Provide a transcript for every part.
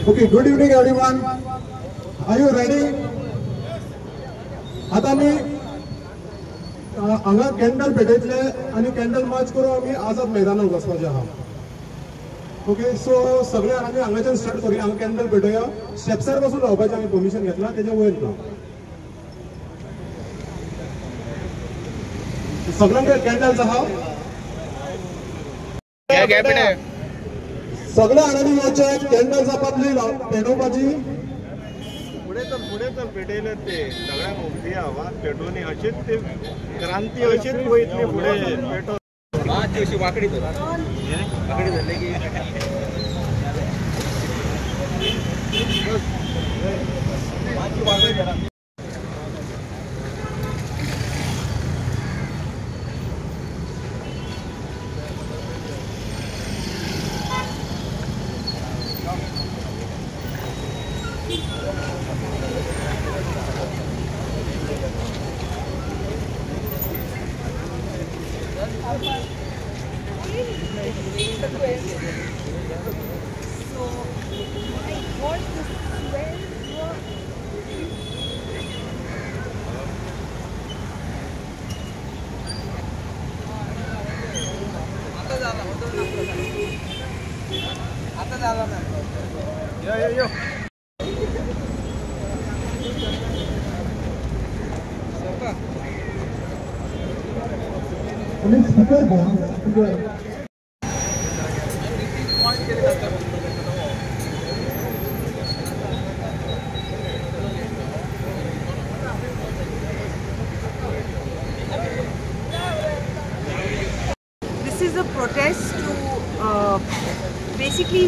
Okay, good evening everyone. Are you ready? आता मी हांगा candle पेटयतले आणि कॅन्डल मार्च करून आमी आझाद मैदानात वचपाचे आहा. ओके, सो सगळे आमी हांगाच्यान स्टार्ट करूया. हांगा कॅन्डल पेटोया. स्टेप्सार पासून रावपाचें आमी परमिशन घेतला, तेच्या वयर ना. सगळ्यांकडे कॅन्डल्स आहा. सगळ्या हांगानी येवचे कॅन्डल्स आपापली पेटोवपाची. पुढे तर पेटयले ते सगळ्यांक उमदी आवाज पेटोवनी अशीच ते क्रांती अशीच वयतली फुडें पेटो अशी वाकडी धरले की This is a protest to basically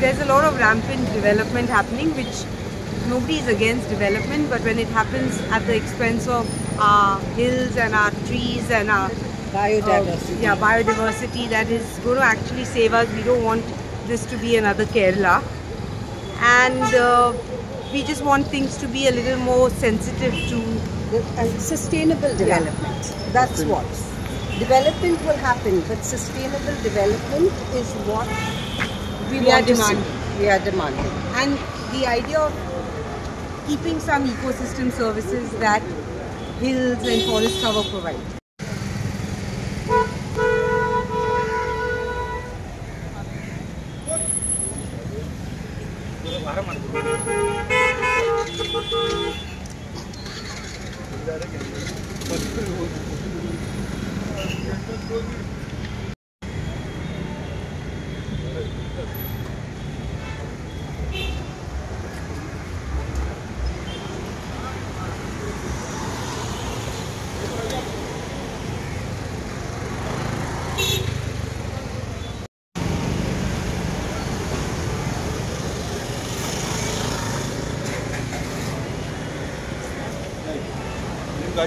there's a lot of rampant development happening, which nobody is against development, but when it happens at the expense of our hills and our trees and our biodiversity, that is going to actually save us. We don't want this to be another Kerala, and we just want things to be a little more sensitive to sustainable development. That's what. Development will happen, but sustainable development is what we are demanding. And the idea of keeping some ecosystem services that hills and forest cover provide.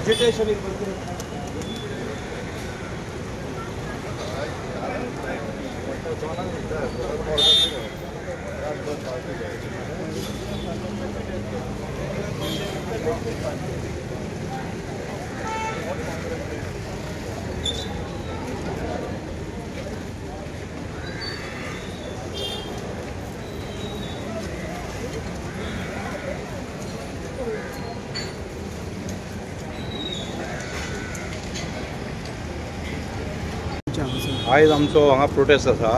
vegetation is आयज आमचो हांगा prostate आसा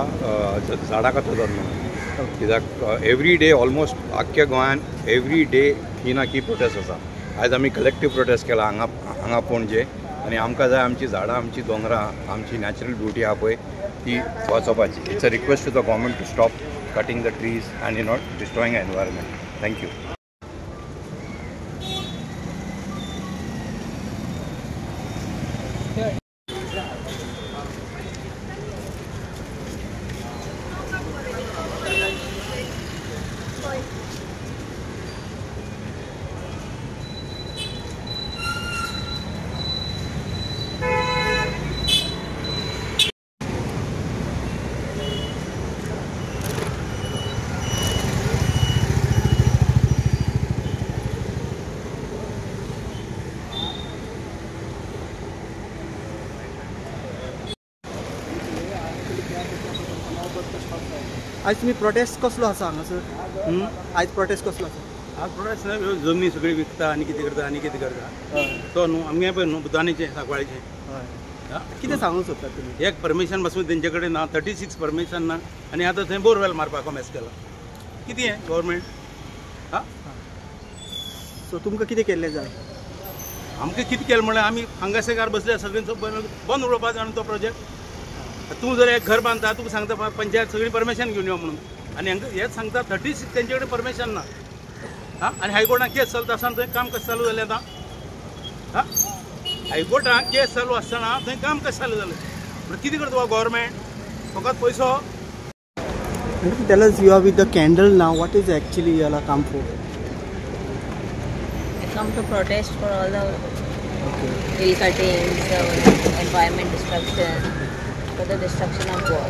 झाडां काततात म्हणून. कित्याक every day almost आख्ख्या गोंयान every day ही ना की प्रोटेस्ट आसा. आयज आमी कलेक्टीव प्रोटेस्ट केला हांगा पणजे, आनी आमकां जाय आमची झाडां, आमची दोंगरां, आमची नॅचरल ब्युटी आहा पळय ती वाचोवपाची. It's a request to the government to stop cutting the trees and not destroying environment. Thank you. आज तुम्ही प्रोटेस्ट कसलो आसा हांगासर? आज प्रोटेस्ट कसलो आसा? आज प्रोटेस्ट जमनी सगळी विकता आनी कितें करता तो न्हू आमगे पळय न्हू बुतानीचें सांकवाळेचें कितें सांगूंक सोदतात तुमी? एक परमिशन पासून तेंचे कडेन ना 36 परमिशन ना आनी आतां थंय बोरवेल मारपाक मेस केला कितें हें गव्हर्मेंट सो तुमकां कितें केल्लें जाय? आमकां कितें केलें म्हळ्यार आमी हांगासर बसल्या सगळ्यांचो बंद उडोवपाक जाय तो प्रोजेक्ट तूं जर एक घर बांदता तुका सांगता पंचायत सगळी परमिशन घेवन यो म्हणून आनी हांकां हेच सांगता 36 तेंचे कडेन परमिशन ना आनी हायकोर्टान केस चलता आसतना थंय काम कशें चालू जालें आतां हायकोर्टान केस चालू आसतना थंय काम कशें चालू जालें म्हणजे कितें करता हो गव्हर्मेंट फकत पयसो Tell us, you are with the candle now. What is actually you all come for? I come to protest for all the hill cuttings, the environment destruction, for the destruction of war.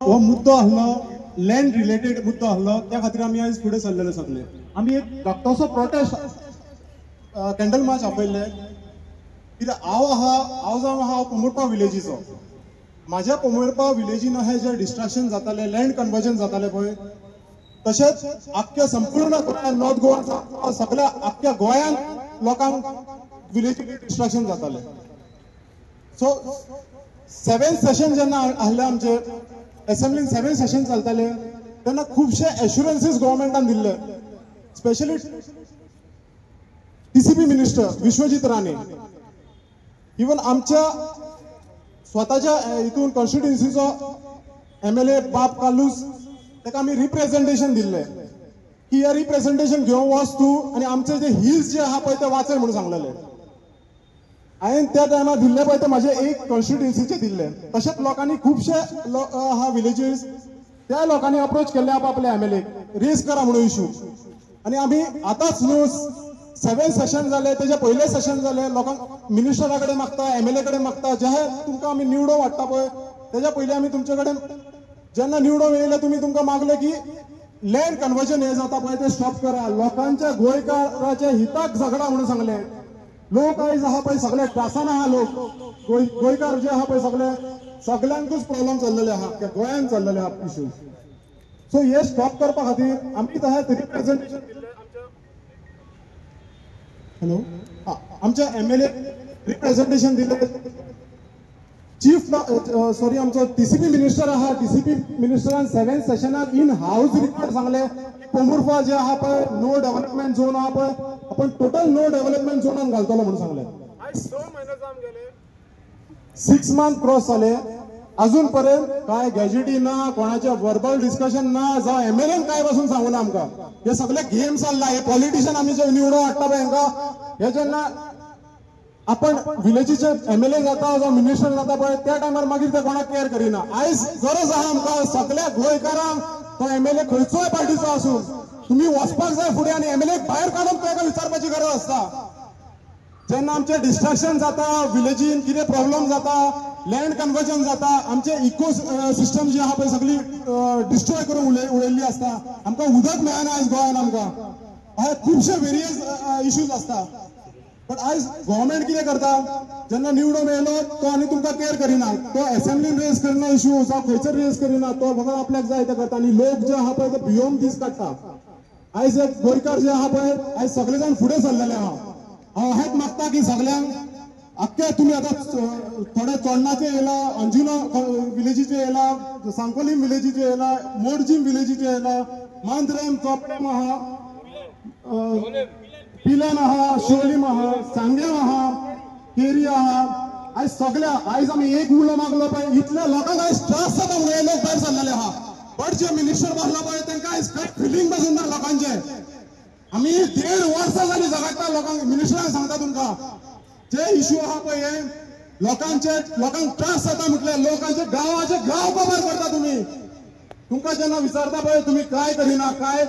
हो मुद्दो आहलो land related मुद्दो आहलो त्या खातीर आमी आयज फुडें सरलेले सगळे आमी एक धाकटोसो प्रोटेस्ट कॅन्डल मार्च आपयल्ले कित्याक हांव जावन आहा पोमुरपा विलेजीचो म्हाज्या पोमुरपा विलेजीन अशें जे डिस्ट्रक्शन जाताले लँड कन्वर्जन जाताले पळय तशेंच आख्ख्या संपूर्ण गोंयान नॉर्थ गोवा सगळ्या आख्ख्या गोंयान लोकांक विलेजी डिस्ट्रक्शन जाताले सो 7th सेशन जेन्ना आहले आमचे असेंब्लीन 7 सेशन चलताले तेन्ना खुबशे एश्युरन्सीस गव्हर्मेंटान दिल्ले specially TCP minister Vishwajit Rane even आमच्या स्वताच्या हितून कॉन्स्टिट्युएन्सीचो MLA बाब कालूस ताका आमी रिप्रेझेंटेशन दिल्ले की हे रिप्रेझेंटेशन घेवन वच तूं आनी आमचे जे हिल्स जे आहा पळय ते वाचय म्हणून सांगलेले हांवें त्या टायमार दिल्ले पळय ते म्हाजे एक कॉन्स्टिट्युएन्सीचे दिल्ले तशेंच लोकांनी खुबशे आहा विलेजीस त्या लोकांनी अप्रोच केल्ले आपले MLA रेज करा म्हणून इश्यू आनी आमी आतांच न्हू 7 सेशन जाले तेजे पयले सेशन जाले लोकांक मिनिस्टरा कडेन मागता MLA कडेन मागता जे तुमकां आमी निवडो वाडटा पळय तेज्या पयलीं आमी तुमचे कडेन जेन्ना निवडो येयले तुमकां मागले की लँड कन्वर्जन हे जाता पळय ते स्टॉप करा लोकांच्या गोंयकाराच्या हिताक झगडा म्हणून सांगले लोक आयज आहा पळय सगळे त्रासान आहा लोक गोंयकार जे आहा पळय सगळ्यांकूच प्रॉब्लेम चल्लेले आहा गोंयान चल्लेले आहा इश्यूज सो हे स्टॉप करपा खातीर आमी तशेंच रिप्रेझेंटेशन दिल्ले आमच्या MLA रिप्रेझेंटेशन दिले चीफ सॉरी आमचो TCP मिनिस्टर आहा TCP मिनिस्टरान 7 सेशनाक इन हाऊस रिपोर्ट सांगले पोमुरपा जे आहा पळय नो डेव्हलपमेंट झोन आहा पळय आपण टोटल नो डेव्हलपमेंट झोनान घालतलो म्हणून सांगले आज 6 महिने जावन गेले 6 मंथ क्रॉस जाले अजून पर्यंत काय गॅजेटी ना कोणाचे वर्बल डिस्कशन ना जावं MLA काय पासून सांगू ना आमकां हे सगळे गेम चल्ला हे पॉलिटिशियन आमी जे निवडो हाडटा पळय हांकां हे जेन्ना आपण विलेजीचे MLA जाता जो मिनिस्टर जाता पळय त्या टायमार मागीर ते कोणाक केअर करिना आयज गरज आहा आमकां सगळ्या गोंयकारांक तो MLA खंयचोय पार्टीचो आसूं तुम्ही वचपाक जाय फुडें आनी MLA भायर काडून ताका विचारपाची गरज आसता जेन्ना आमचे डिस्ट्रक्शन जाता विलेजीन कितें प्रॉब्लेम जाता लँड कन्वर्जन जाता आमचे इको सिस्टम जी आहा पळय सगळी डिस्ट्रॉय करून उडयल्ली आसता आमकां उदक मेळना आयज गोंयान आमकां अशे खुबशे वेरियस इश्यूज आसता बट आयज गव्हर्मेंट कितें करता जेन्ना निवडून येयलो तो आनी तुमकां केअर करिना तो असेंब्लीन रेज करिना इश्यू जावं खंयसर रेज करिना तो फकत आपल्याक जाय ते करता आनी लोक जे आहा पळय ते भियोन दीस काडटा आयज एक गोंयकार जे आहा पळय आयज सगळे जाण फुडें सरलेले आहा हांव हेच मागता की सगळ्यांक आख्खे तुमी आतां थोडे चोडणाचे येयला अंजुना विलेजीचे येयला सांकोलीम विलेजीचे येयला मोरजीम विलेजीचे येयला मांद्रेम चोपडेम आहा पिलन आहा शिवलीम आहा सांगेम आहा केरी आहा आयज सगळ्या आयज आमी एक उलो मागलो पळय इतल्या लोकांक आयज त्रास जाता म्हणून हे लोक भायर सरलेले आहा बट जे मिनिस्टर बसला पळय तांकां आयज कांय फिलिंग पासून ना लोकांचे आमी 1.5 वर्सां जाली झगडटा लोकांक मिनिस्टरांक सांगता तुमकां जे इश्यू आहा पळय हे लोकांक त्रास जाता म्हटले लोकांचे गांवाचे गांव कवर करता तुम्ही तुमकां जेन्ना विचारता पळय तुम्ही काय करिना काय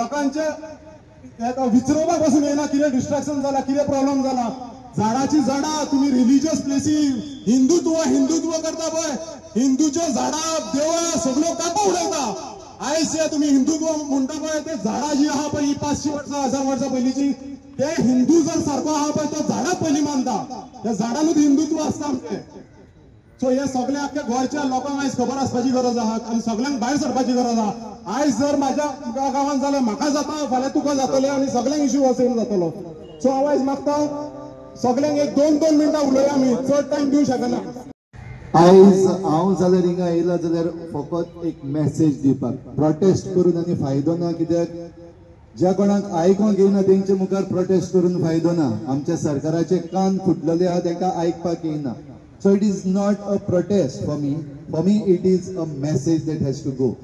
लोकांचे विचारपाक पासून येना कितें डिस्ट्रॅक्शन जाला कितें प्रॉब्लेम जाला झाडाची झाडां तुम्ही रिलिजियस प्लेसीस हिंदुत्व करता पळय हिंदूचे झाडां देवळां सगळ्यो कापा उडयता आयज जे तुम्ही हिंदुत्व म्हणटा पळय ते झाडां जी आहा पळय 500 वर्सां 1000 वर्सां पयलींची ते हिंदू जर सारको आहा पळय तो झाडां पयलीं मानता त्या झाडांनूच हिंदुत्व आसता आमचें सो हे सगळे आख्या गोंयच्या लोकांक आयज खबर आसपाची गरज आहा आनी सगळ्यांक भायर सरपाची गरज आहा आयज जर म्हाज्या गांवांत जाल्यार म्हाका जाता फाल्यां तुका जातलें आनी सगळ्यांक इश्यू हो सेम जातलो सो हांव आयज मागता सगळ्यांक एक 2-2 मिनटां उलोवया आमी चड टायम दिवंक शकना आयज हांव जाल्यार हिंगा येयला जाल्यार फकत एक मेसेज दिवपाक प्रोटेस्ट करून आनी फायदो ना कित्याक ज्या कोणाक आयकोंक येयना तेंचे मुखार प्रोटेस्ट करून फायदो ना आमच्या सरकाराचे कान फुटलेले आहा तांकां आयकपाक येयना so it is not a protest for me it is a message that has to go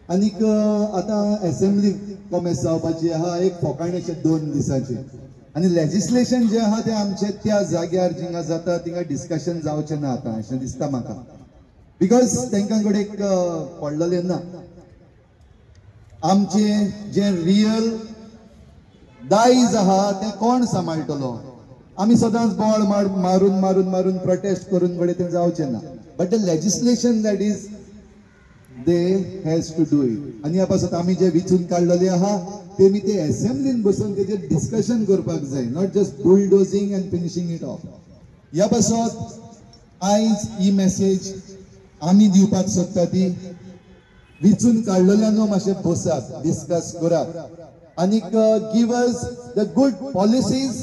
आनीक आतां असेंब्ली कॉमेस जावपाची आहा एक फोकाणेचे 2 दिसांचे आनी लेजिस्लेशन जे आहा ते आमचे त्या जाग्यार जिंगा जाता तिंगा डिस्कशन जावचें ना आतां अशें दिसता म्हाका बिकॉज तांकां कडेन एक पडलेलें ना आमचे जे रियल दायज आहा ते कोण सांबाळटलो आमी सदांच बॉल मारून मारून मारून प्रोटेस्ट करून कडेन ते जावचें ना but the legislation that is they has to do it आनी ह्या पासत आमी जे विचून काडलेले आहा ते मी ते असेंब्लीन बसून तेजेर डिस्कशन करपाक जाय not just bulldozing and finishing it of ह्या पासत आयज ही मेसेज आमी दिवपाक सोदता ती विचून काडलेल्यांनो मातशें बसात डिस्कस करात आनीक give us the good policies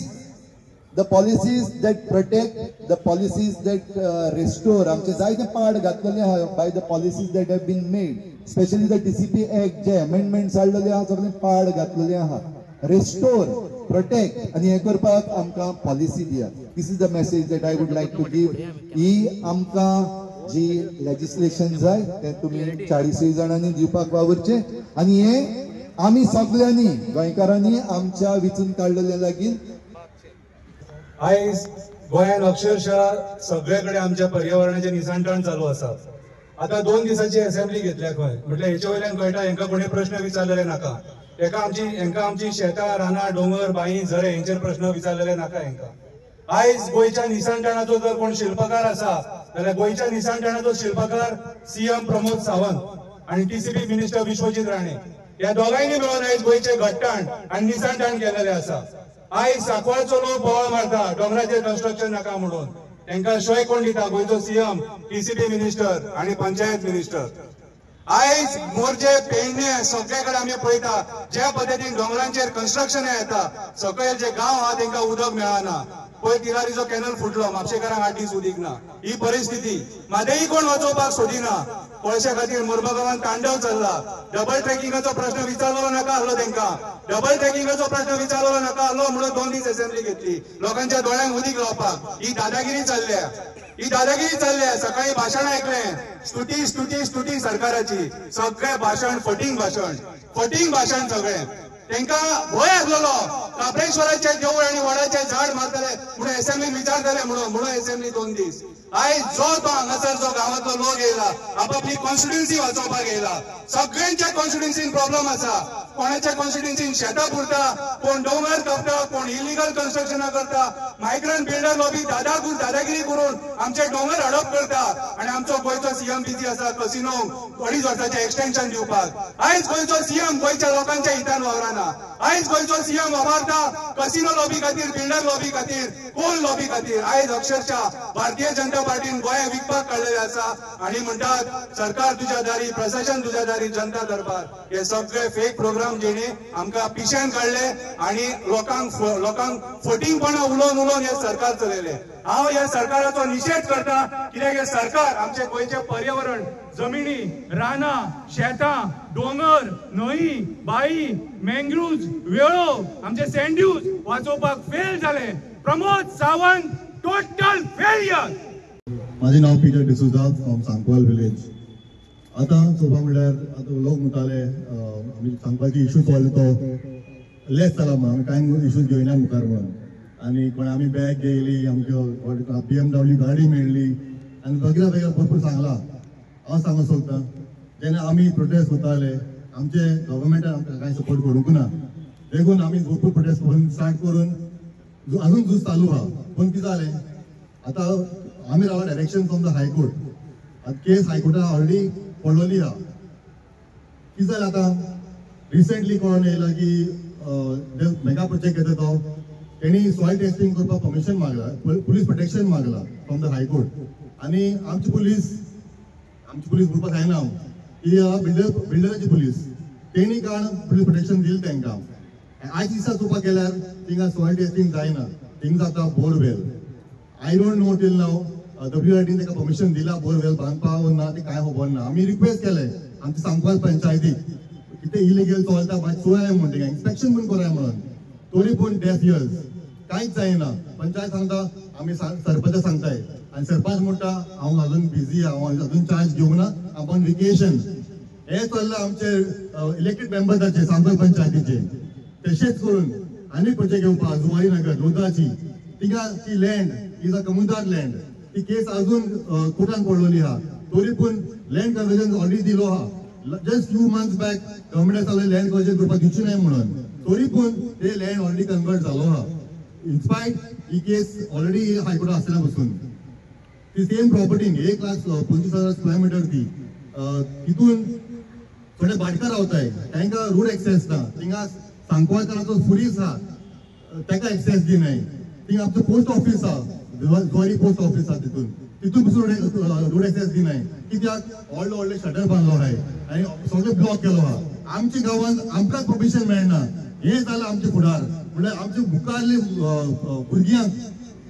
the policies that protect, the policies that restore. आमचे जायते पाड घातलेले आहा by the policies that have been made, especially the TCP Act जे amendments हाडलेले आहा सगळे पाड घातलेले आहा. Restore, protect आणि हे करपाक आमकां पॉलिसी दिया. This is the message that I would like to give. ही आमकां जी लेजिस्लेशन जाय ते तुम्ही 40 जाणांनी दिवपाक वावरचे आणि हे आमी सगळ्यांनी गोंयकारांनी आमच्या विचून काडलेले लागीं आयज गोंयान अक्षरशः सगळेकडे आमच्या पर्यावरणाचे निसांठण चालू आसा आता 2 दिसाची असेंब्ली घेतल्या खंय म्हटल्यार हेचे वयल्यान कळटा हेंका कोणी प्रश्न विचारलेले नाका हेंका आमची शेतां रानां डोंगर बांय झरे हेंचेर प्रश्न विचारलेले नाका हेंका आयज गोंयच्या निसांठणाचो जर कोण शिल्पकार आसा जाल्यार गोंयच्या निसांठणाचो शिल्पकार सीएम प्रमोद सावंत आणि टीसीपी मिनिस्टर विश्वजीत राणे या दोगांयनी मेळून आयज गोंयचे घट्टण आनी निसांठण केलेले आसा आयज सांकवाळचो लोक बोवाळ मारता डोंगराचेर कन्स्ट्रक्शन नाका म्हणून तांकां शोय कोण दिता गोंयचो सीएम टीसीपी मिनिस्टर आणि पंचायत मिनिस्टर आयज मोर्जे पेडणे सगळे कडेन आमी पळयता ज्या पद्दतीन डोंगरांचेर कन्स्ट्रक्शन येता सकयल जे गांव आहा तांकां उदक मेळना पळय तिरारीचो कॅनल फुटलो म्हापशेकारांक 8 दीस उदीक ना ही परिस्थिती मादेय कोण वाचोवपाक सोदिना पळशे खातीर मुरबागांवान तांडव चल्ला डबल ट्रॅकिंगाचो प्रश्न विचारलो नाका आसलो तांकां डबल ट्रॅकिंगाचो प्रश्न विचारलो नाका आसलो म्हणून 2 दीस असेंब्ली घेतली लोकांच्या दोळ्यांक उदीक लावपाक ही दादागिरी चल्ल्या सकाळी भाशण ऐकलें स्तुती सरकाराची सगळे भाशण फटींग भाशण सगळे तांकां भंय आसलेलो काबरेश्वराचे देवूळ आनी वडाचे झाड मारतले म्हणून असेंब्लीन विचारतले म्हणून असेंब्ली 2 दीस आयज जो हांगासर जो गांवांतलो लोक येयला आपापली कॉन्स्टिट्युएन्सी वाचोवपाक येयला सगळ्यांच्या कॉन्स्टिट्युएन्सीन प्रॉब्लेम आसा कोणाच्या कॉन्स्टिट्युएन्सीन शेतां पुरता कोण डोंगर कापता कोण इलिगल कन्स्ट्रक्शनां करता मायग्रंट बिल्डर लॉबी दादागिरी करून आमचे डोंगर हडप करता आनी आमचो गोंयचो सीएम बिजी आसा कसिनो 2.5 वर्साचें एक्सटेन्शन दिवपाक आयज गोंयचो सीएम गोंयच्या लोकांच्या हितान वावरना आयज गोंयचो सीएम वावरता कसिनो लॉबी खातीर बिल्डर लॉबी खातीर कोल लॉबी खातीर आयज अक्षरशः भारतीय जनता पार्टीन गोंय विकपाक काडलेले आसा आनी म्हणटात सरकार तुज्या दारी प्रशासन तुज्या दारी जनता दरबार हे सगळे फेक प्रोग्राम जेणे आमकां पिश्यान काडले आनी लोकांक फटींगपणां उलोवन हे सरकार चलयले हांव ह्या सरकाराचो निशेध करता कित्याक हे सरकार आमचे गोंयचे पर्यावरण जमिनी रानां शेतां डोंगर न्हंय बाई मँग्रुव्ज वेळो आमचे सँड्यूज वाचोवपाक फेल जाले प्रमोद सावंत टोटल फेलियर. माझे नाव Peter D'Souza from Sancoale village. आता सोपा म्हणल्यार आता लोक म्हणटाले आमी सांगपाची इश्यू सॉल्व तो लेस जाला म्हणून कांय इश्यूज घेयना मुखार म्हणून आनी कोण आमी बॅग घेयली आमच्या BMW गाडी मेळ्ळी आनी वगैरे वगैरे भरपूर सांगला. हांव सांगूंक सोदतां जेन्ना आमी प्रोटेस्ट करताले आमचे गव्हर्मेंटान आमकां कांय सपोर्ट करूंक ना देखून आमी भरपूर प्रोटेस्ट करून स्टार्ट करून अजून झूज चालू आहा. पूण कितें जालें आतां आमी रावला डायरेक्शन फ्रॉम द हायकोर्ट. आतां केस हायकोर्टान ऑलरेडी पडलेली आहा. कितें जालें आतां रिसेंटली कळोन येयला की मेगा प्रोजेक्ट येता तो तेणी सॉयल टेस्टिंग करपाक परमिशन मागला, पुलीस प्रोटेक्शन मागला फ्रॉम द हायकोर्ट. आनी आमची पुलीस म्हणपाक जायना हांव की बिल्डराची पुलीस तेणी कारण पुलीस प्रोटेक्शन दिलें तांकां. आयज दिसा चोवपाक गेल्यार थिंगा सॉयल टेस्टिंग जायना, थिंग जाता borewell. I don't know till नाव WRDन ताका परमिशन दिला बोरवेल बांदपाक ना ते कांय खबर ना. आमी रिक्वेस्ट केले आमच्या सांकवाल पंचायतीक कितें इलिगल चलता मागीर चोया म्हणून तिका इन्स्पेक्शन पूण कराय म्हणून. तरी पूण 10 years कांयच जायना. पंचायत सांगता आमी सरपंच सांगताय आनी सरपंच म्हणटा हांव अजून बिझी हांव अजून चार्ज घेवना आपण वेकेशन. हे चल्लां आमचे इलेक्टेड मेंबर्साचे सांकवाल पंचायतीचे. तशेंच करून आनी प्रोजेक्ट घेवपाक जुवारी नगर लोदाची तिका ती लँड इज अ कमुदार लँड. ती केस अजून कोर्टान पडलेली आहा. तरी पूण लँड कन्वर्जन ऑलरेडी दिलो आहा. जस्ट फ्यू मंथ्स बॅक गव्हर्मेंटान सांगलें लँड कन्वर्जन करपाक दिवची न्हय म्हणून. तरी पूण ते लँड ऑलरेडी कन्वर्ट जालो आहा. इन्स्पायट ही केस ऑलरेडी हायकोर्टान आसतना पासून ती सेम प्रॉपर्टीन 1,25,000 स्क्वेअर मिटर ती तितून थोडे भाटकार रावताय तांकां रोड एक्सेस ना. थिंगा सांकवाळकाराचो फुरीस आहा ताका एक्सेस दिनाय. थिंगा आमचो पोस्ट ऑफिस आहा जुवारी पोस्ट ऑफिस आहा तितून पसून रोड एक्सेस दिनाय. कित्याक व्हडले शटर बांदलो आहाय आनी सगळे ब्लॉक केलो आहा. आमच्या गांवांत आमकांच परमिशन मेळना. हे जालें आमचे फुडार म्हणल्यार आमचे मुखारले भुरग्यांक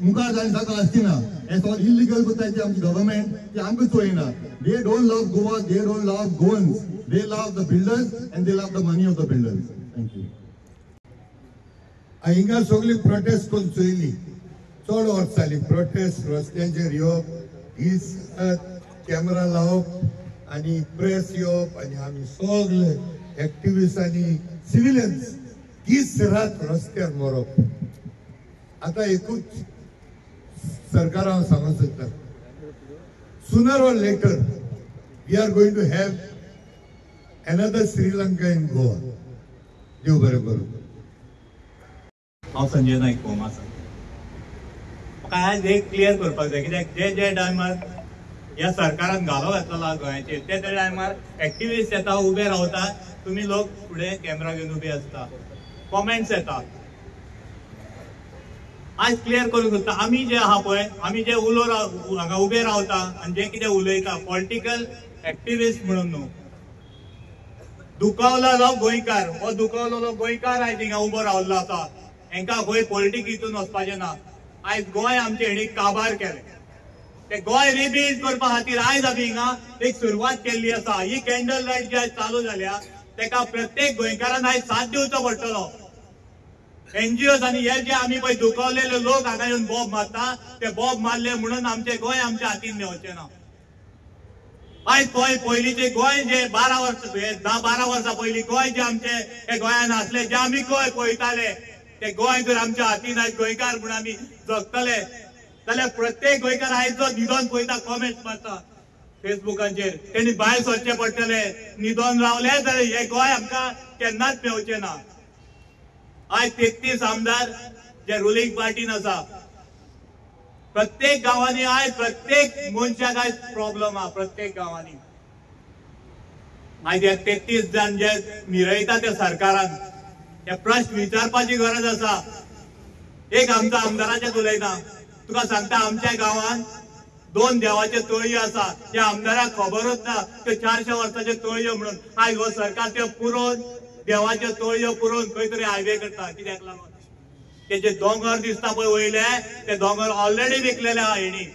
मुखार जायन जागा आसची ना. हे सगळें इलिगल करताय ते आमचे गव्हर्मेंट ते आमकां चोयना. They don't love Goa, they don't love Goans, they love the builders and they love the money of the builders. Thank you. हिंगा सगळी प्रोटेस्ट करून चोयली. चड वर्स जाली प्रोटेस्ट रस्त्यांचेर येवप, दीस कॅमेरा लावप आनी प्रेस येवप आनी आमी सगळे एक्टिविस्ट आनी सिव्हिलियन्स दीस रात रस्त्यार मरप. आता एकूच सरकार हांव सांगूंक सोदतां sooner or later we are going to have another Sri Lanka in Goa. देव बरें करूं. हांव संजय नायक कोमासा. म्हाका आज एक क्लियर करपाक जाय कित्याक जे टायमार ह्या सरकारान घालो घातलेला गोंयाचेर ते टायमार एक्टिविस्ट येता उबे रावता. तुम्ही लोक फुडें कॅमेरा घेवन उबे आसता, कॉमेंट्स येता. आज क्लियर करूंक सोदता आमी जे आहा पळय आमी जे हांगा उबे रावता आनी जे कितें उलयता पॉलिटिकल एक्टिविस्ट म्हणून न्हू. दुखावलेलो गोंयकार हो दुखावलेलो गोंयकार आयज हिंगा उबो रावल्लो आसा. हांकां खंय पॉलिटिक हितून वचपाचें ना. आयज गोंय आमचे हेणी काबार केलें. ते गोंय रिबिल्ड करपा खातीर आयज आमी हिंगा एक सुरवात केल्ली आसा. ही कॅन्डल लायट जी आयज चालू जाल्या तेका प्रत्येक गोंयकारान आयज साथ दिवचो पडटलो. NGOs आनी हे जे आमी पळय दुखावलेले लोक हांगा येवन बॉब मारता ते बॉब मारले म्हणून आमचे गोंय आमच्या हातीन मेवचें ना. आयज गोंय पयलींचे गोंय जे 10-12 वर्सां पयलीं गोंय जे आमचे हे गोंयान आसले जे आमी गोंय पळयताले ते गोंय जर आमच्या हातीन आयज गोंयकार म्हणून आमी जगतले जाल्यार प्रत्येक गोंयकार आयज जो निधन पळयता कॉमेंट्स मारता फेसबुकाचेर तेणी भायर सरचें पडटले. निधन रावले जाल्यार हे गोंय आमकां केन्नाच मेवचें ना. आज 33 आमदार जे रुलिंग पार्टीन आसा प्रत्येक गांवांनी आयज प्रत्येक मनशाक आयज प्रॉब्लेम आहा. प्रत्येक गांवांनी आयज 33 जाण जे मिरयता त्या सरकारान हे प्रश्न विचारपाची गरज आसा. एक आमच्या आमदाराचेच उलयता तुका सांगता आमच्या गांवांत 2 देवाचे तळयो आसा. त्या आमदाराक खबरूच ना ते 400 वर्साचे तळयो म्हणून. आयज हो सरकार ते पुरोवन देवाचे तळयो पुरोवन खंय तरी हायवे करता. कित्याक लागून ते जे दोंगर दिसता पळय वयले ते दोंगर ऑलरेडी विकलेले आहा हेणी.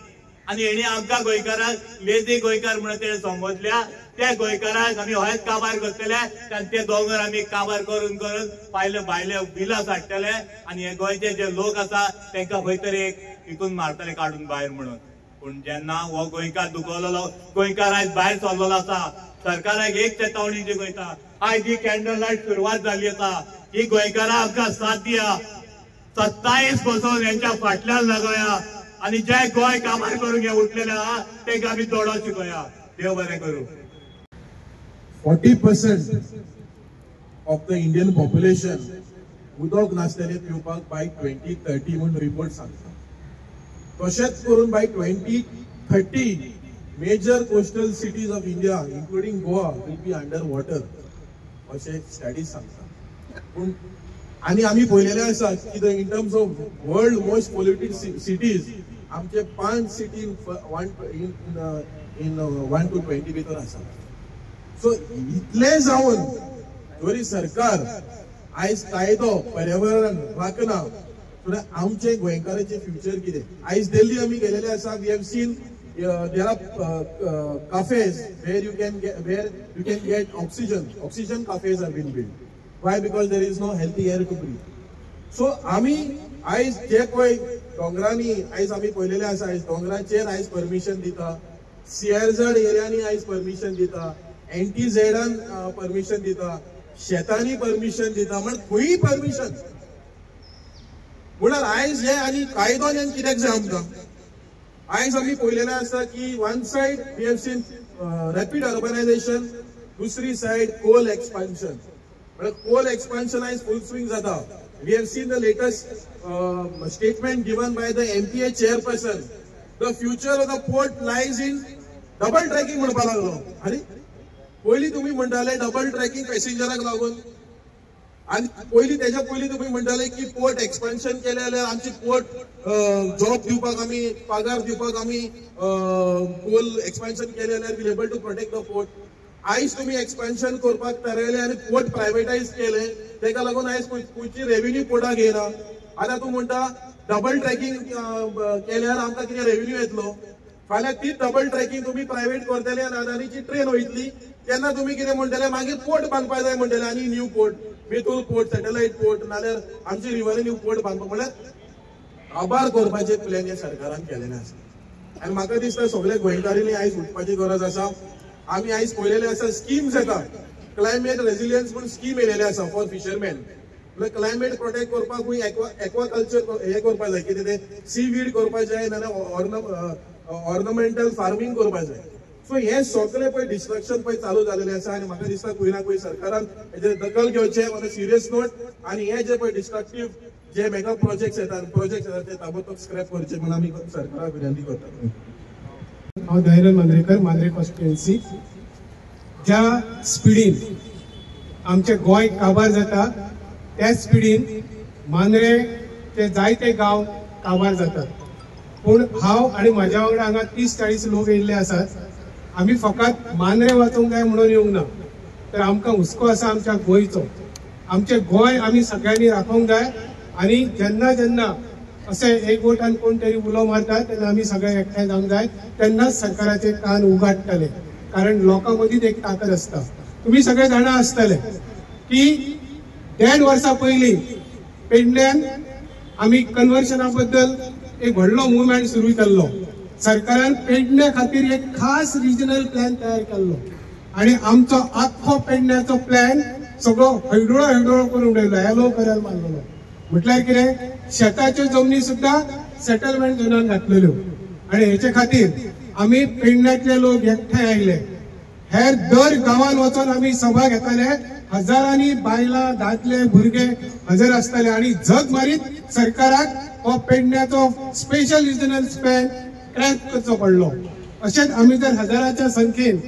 आनी हेणी आमकां गोंयकाराक लेजी गोंयकार म्हणून तेणे संबोधल्या. त्या गोंयकाराक आमी हयच काबार करतले आनी ते दोंगर आमी काबार करून करून भायले बिलां साडटले आनी हे गोंयचे जे लोक आसा तांकां खंय तरी एक हितून मारतले काढून भायर म्हणून. पण जेन्ना हो गोंयकार दुखवलेलो गोंयकार आयज भायर सरलेलो आसा, सरकाराक एक चेतावणी दिता, आयज ही कॅन्डल लायट सुरवात जाल्ली आसा, ही गोंयकारां आमकां साथ दिया, 27 बसून यांच्या फाटल्यान लागोया आणि जे गोंय कामार करून हे उठलेले आहा ते आमी दोडो शिकोया. देव बरें करूं. 40% of the Indian population उदक नासलेले पिवपाक बाय 2030 म्हणून रिपोर्ट सांगता. तशेंच करून by 2030 major coastal cities of India including Goa will be under water अशें स्टडीज सांगता. पूण आनी आमी पळयलेले आसा की in terms of world most polluted cities आमचे 5 सिटी इन 1 to 20 भितर आसा. सो इतले जावन जरी सरकार आयज कायदो पर्यावरण राखना तर आमचे गोंयकारांचे फ्युचर कितें. आयज दिल्ली आमी गेलेले आसा. We have seen there are cafes where you can get oxygen cafes have been built. Why? Because there is no healthy air to breathe. So आमी आयज जे पळय दोंगरांनी आयज आमी पळयलेले आसा, आयज दोंगराचेर आयज परमिशन दिता, सियारझड एरियांनी आयज परमिशन दिता, NTZन परमिशन दिता, शेतांनी परमिशन दिता, म्हण खंयी परमिशन. म्हळ्यार आयज हे आनी कायदो कित्याक जाय आमकां. आयज आमी पळयलेले आसा की one side we have seen rapid urbanization, दुसरी side coal expansion. Coal expansion आयज फुल स्विंग जाता. We have seen the latest statement given by the MPA chairperson. The future of the port lies in double tracking म्हणपाक लागलो. अरे पयलीं तुमी म्हणटाले double tracking पॅसेंजराक लागून, आणि तेच्या पयलीं तुमी म्हणटाले की पोर्ट एक्सपान्शन केले जाल्यार आमची पोर्ट जॉब दिवपाक आमी पगार दिवपाक आमी कोल एक्सपान्शन केले जाल्यार will able to protect the port. आयज तुमी एक्सपान्शन करपाक थारायले आनी पोर्ट प्रायवेटायज केले, तेका लागून आयज खंयची रेव्हेन्यू पोर्टाक येना. आतां तूं म्हणटा डबल ट्रॅकिंग केल्यार आमकां कितें रेव्हेन्यू येतलो. फाल्यां ती डबल ट्रॅकिंग तुमी प्रायवेट करतले आनी अदानीची ट्रेन वयतली तेन्ना तुमी कितें म्हणटले मागीर पोर्ट बांदपाक जाय म्हणटले, आनी new port, Betul port, satellite port, नाल्यार आमची रिव्हर न्यू पोर्ट बांदपाक. म्हळ्यार आभार करपाचे प्लॅन हे सरकारान केलेले आसा. आनी म्हाका दिसता सगळे गोंयकारांनी आयज उठपाची गरज आसा. आमी आयज पळयलेले आसा स्किम्स येता, क्लायमेट रेजिलियन्स म्हणून स्कीम येयलेले आसा फॉर फिशरमॅन. म्हळ्यार क्लायमेट प्रोटेक्ट करपाक एक्वाकल्चर हे करपाक जाय, कितें ते सी वीड करपाक जाय, नाल्यार ऑर्नमेंटल फार्मिंग करपाक जाय. सो हे सगळे पळय डिस्ट्रक्शन पळय चालू जालेले आसा आनी म्हाका दिसता खंय ना खंय सरकारान हेजेर दखल घेवचे ऑन अ सिरियस नोट. आनी हे जे पळय डिस्ट्रक्टिव्ह जे मेगा प्रोजेक्ट्स येतात ते ताबडतोब स्क्रॅप करचे म्हणून आमी सरकाराक विनंती करता. हांव धैर्य मांद्रेकर, मांद्रे कॉन्स्टिट्युएन्सी. ज्या स्पिडीन आमचे गोंय काबार जाता त्या स्पिडीन मांद्रेचे जायते गांव काबार जातात. पूण हांव आनी म्हाज्या वांगडा हांगा 30-40 लोक येयल्ले आसात. आमी फकत मांद्रे वाचूंक जाय म्हणून येवंक ना, तर आमकां हुस्को आसा आमच्या गोंयचो. आमचे गोंय आमी सगळ्यांनी राखोवंक जाय. आनी जेन्ना जेन्ना असे एकवटान कोण तरी उलो मारतात तेन्ना आमी सगळे एकठांय जावंक जाय. तेन्नाच सरकाराचे कान उगाडटले, कारण लोकां मदींच एक ताकद आसता. तुमी सगळे जाणा आसतले की 1.5 वर्सां पयलीं पेडण्यान आमी कन्वर्शना बद्दल एक व्हडलो मुवमेंट सुरू केल्लो. सरकारान पेडण्या खातीर एक खास रिजनल प्लॅन तयार केल्लो आनी आमचो आख्खो पेडण्याचो प्लॅन सगळो हैडोळो करून उडयलो, येलो कलर मारलेलो. म्हटल्यार कितें, शेताच्यो जमनी सुद्दां सेटलमेंट झोनान घातलेल्यो. आनी हेचे खातीर आमी पेडण्यातले लोक एकठांय आयले. हेर दर गांवांत वचून आमी सभा घेताले. हजारांनी बायलां, दादले, भुरगे हजर आसताले आनी झग मारीत सरकाराक हो पेडण्याचो स्पेशल रिजनल प्लॅन क्रॅक करचो पडलो. अशेंच आमी जर हजाराच्या संख्येन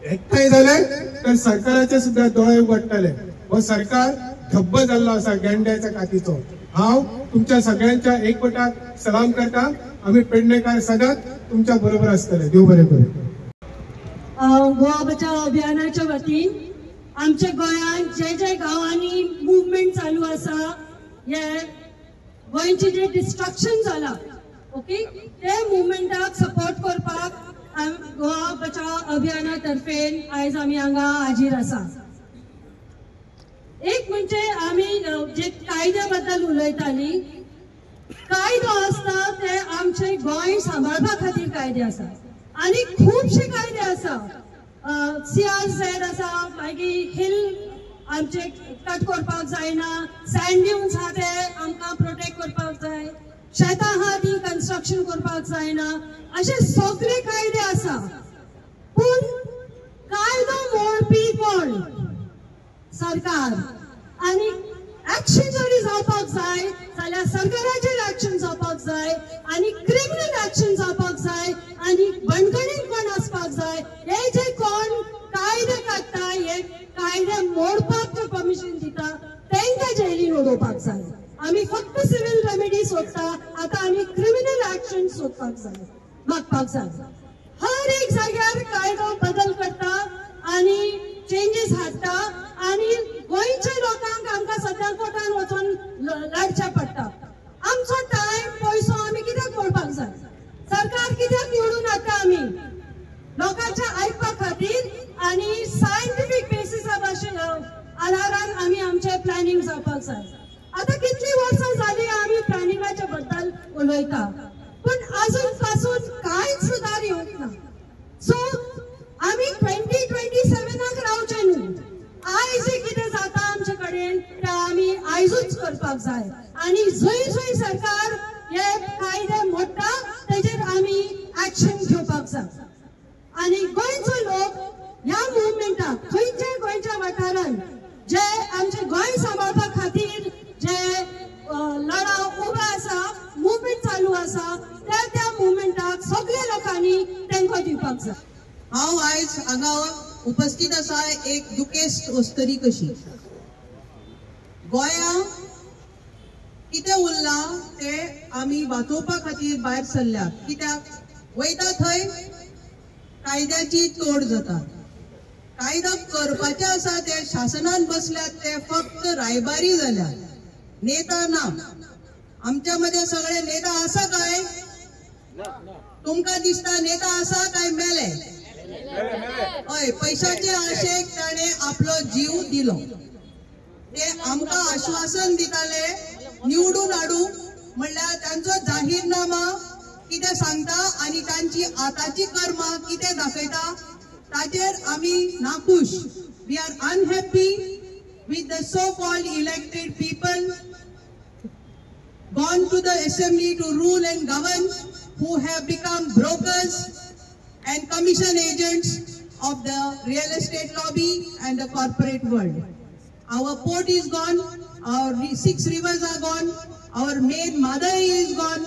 एकठांय जाले तर सरकाराचे सुद्दां दोळे उगडटले. हो सरकार धब्ब जाल्लो आसा गेंड्याच्या कातीचो. हांव तुमच्या सगळ्यांच्या एकवटाक सलाम करता. आमी पेडणेकार सदांच तुमच्या बरोबर आसतले. देव बरें करूं. गोवा बचाव अभियानाच्या वतीन आमच्या गोंयांत जे गांवांनी मुवमेंट चालू आसा, हे गोंयचे जे डिस्ट्रक्शन जाला, ओके, ते मुवमेंटाक सपोर्ट करपाक गोवा बचाव अभियाना तर्फे आयज आमी हांगा हाजीर आसा. एक म्हणजे आमी जे कायद्या बद्दल उलयताली, कायदो आसता ते सांबाळपा खातीर कायदे आसा आनी खुबशे कायदे आसा CRZ आसा मागीर हिल आमचे कट करपाक जायना सँड ड्यून्स आहा ते आमकां प्रोटेक्ट करपाक जाय शेतां आहा ती कन्स्ट्रक्शन करपाक जायना अशे सगळे कायदे आसा पूण कायदो मोडपी कोण सरकार आनी एक्शन जरी जावपाक जाय जाल्यार सरकाराचेर एक्शन जावपाक जाय आनी क्रिमिनल एक्शन जावपाक जाय आनी बंडखणीत कोण आसपाक जाय हे जे कोण कायदे काडटा हे कायदे मोडपाक जे परमिशन दिता तांकां जेलीन उडोवपाक जाय आमी फक्त सिव्हिल रेमेडी सोदता आतां आमी क्रिमिनल एक्शन सोदपाक जाय मागपाक जाय हर एक जाग्यार कायदो बदल करता आनी चेंजीस हाडटा आनी गोंयच्या लोकांक आमकां सद्या कोर्टान वचून लडचें पडटा आमचो टायम पयसो आमी कित्याक मोडपाक जाय सरकार कित्याक निवडून हाडटा आमी लोकांच्या आयकपा खातीर आनी सायंटिफीक बेसिसा भाशेन आधारान आमी आमचें प्लॅनिंग जावपाक जाय आतां कितलीं वर्सां जालीं आमी प्लॅनिंगाच्या बद्दल उलयता पूण आजून पासून कांयच सुदार येवंक ना सो आमी 2027 रावचे न्हू आयज कितें जाता आमचे कडेन तें आमी आयजूच करपाक जाय आनी जंय जंय सरकार हे कायदे मोडटा तेजेर आमी एक्शन घेवपाक जाय आनी गोंयचो लोक ह्या मुवमेंटाक खंयच्या गोंयच्या वाठारान जे आमचे गोंय सांबाळपा खातीर जे लढाव उबो आसा मुवमेंट चालू आसा त्या मुवमेंटाक सगळ्या लोकांनी तेंको दिवपाक जाय हांव आयज हांगा उपस्थित आसा एक दुखेस्त वस्तरी कशी गोंया कितें उरलां तें आमी वाचोवपा खातीर भायर सरल्यात कित्याक वयता थंय कायद्याची तोड जाता कायदा करपाचे आसा ते शासनान बसल्यात ते फक्त रायबारी जाल्यात नेता ना आमच्या मध्ये सगळे नेता आसा काय तुमकां दिसता नेता आसा काय मेले हय पैशाचे आशेक ताणे आपलो जीव दिलो ते आमकां आश्वासन दिताले निवडून हाडू म्हणल्यार तांचो जाहीरनामा कितें सांगता आनी तांची आतांची कर्मां कितें दाखयता ताचेर आमी नाखुश we are unhappy with the so-called elected people gone to the assembly to rule and govern who have become brokers and commission agents of the real estate lobby and the corporate world. Our port is gone, our 6 rivers are gone, our main Madai is gone.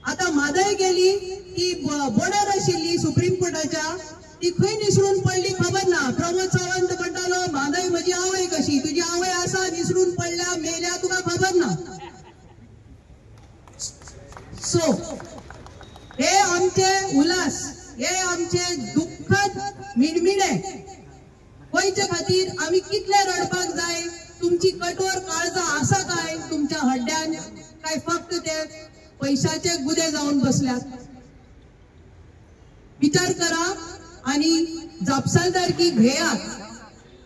आता मादय गेली ती border आशिल्ली supreme कोर्टाच्या ती खंय निसरून पडली खबर ना प्रमोद सावंत म्हणटालो मादय म्हजी आवय कशी तुजी आवय आसा निसरून पडल्या मेल्या तुका खबर ना सो हे आमचे उल्हास हे आमचे दुःखद मिडमिडे गोंयचे खातीर आमी कितले रडपाक जाय तुमची कठोर काळजां आसा काय तुमच्या हड्ड्यान काय फक्त ते पैशाचे गुदे जाऊन बसल्यात विचार करा आणि जापसालदारकी घेयात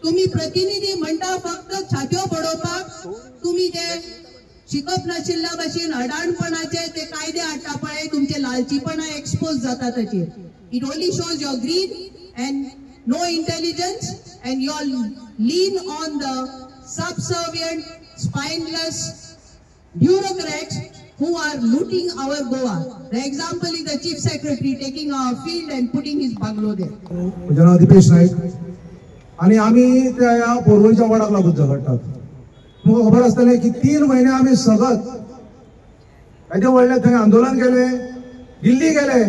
तुम्ही प्रतिनिधी म्हणटा फक्त छात्यो बडोवपाक तुम्ही जे शिकप नाशिल्ल्या भाशेन अडाणपणाचे ते कायदे हाडटा पळय तुमचे लालचीपणा एक्सपोज जाता ताचेर it only shows your greed and no intelligence and your lean on the subservient spineless bureaucrats who are looting our Goa. The example is the Chief Secretary taking our field and putting his bungalow there. माझे नाव दीपेश नाईक आणि आम्ही त्या पोरवणीच्या वाडाक लागून झगडटात. तुमकां खबर आसतलें की 3 महिने आम्ही सगत ताचे व्हडले थंय आंदोलन केले दिल्ली गेले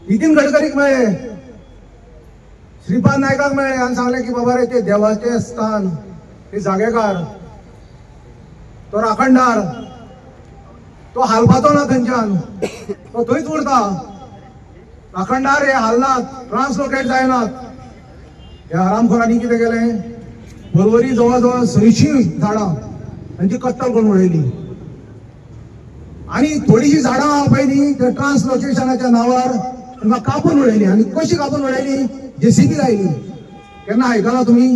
नितीन गडकरीक मेळ्ळे श्रीपाद नायकाक मेळ्ळे आनी सांगले की बाबा रे ते देवाचे स्थान ते जागेकार तो राखणदार तो हालपाचो ना थंयच्यान तो थंयच उरता राखणदार हे हालनात ट्रान्सलोकेट जायनात ह्या आरामखोरांनी कितें केलें परवरी जवळ जवळ 600 झाडां तांची कत्तल करून उडयली आनी थोडीशीं झाडां आहा पळय न्ही त्या ट्रान्सलोकेशनाच्या नांवार तांकां कापून उडयली आनी कशी कापून उडयली JCB लायली केन्ना आयकलां तुमी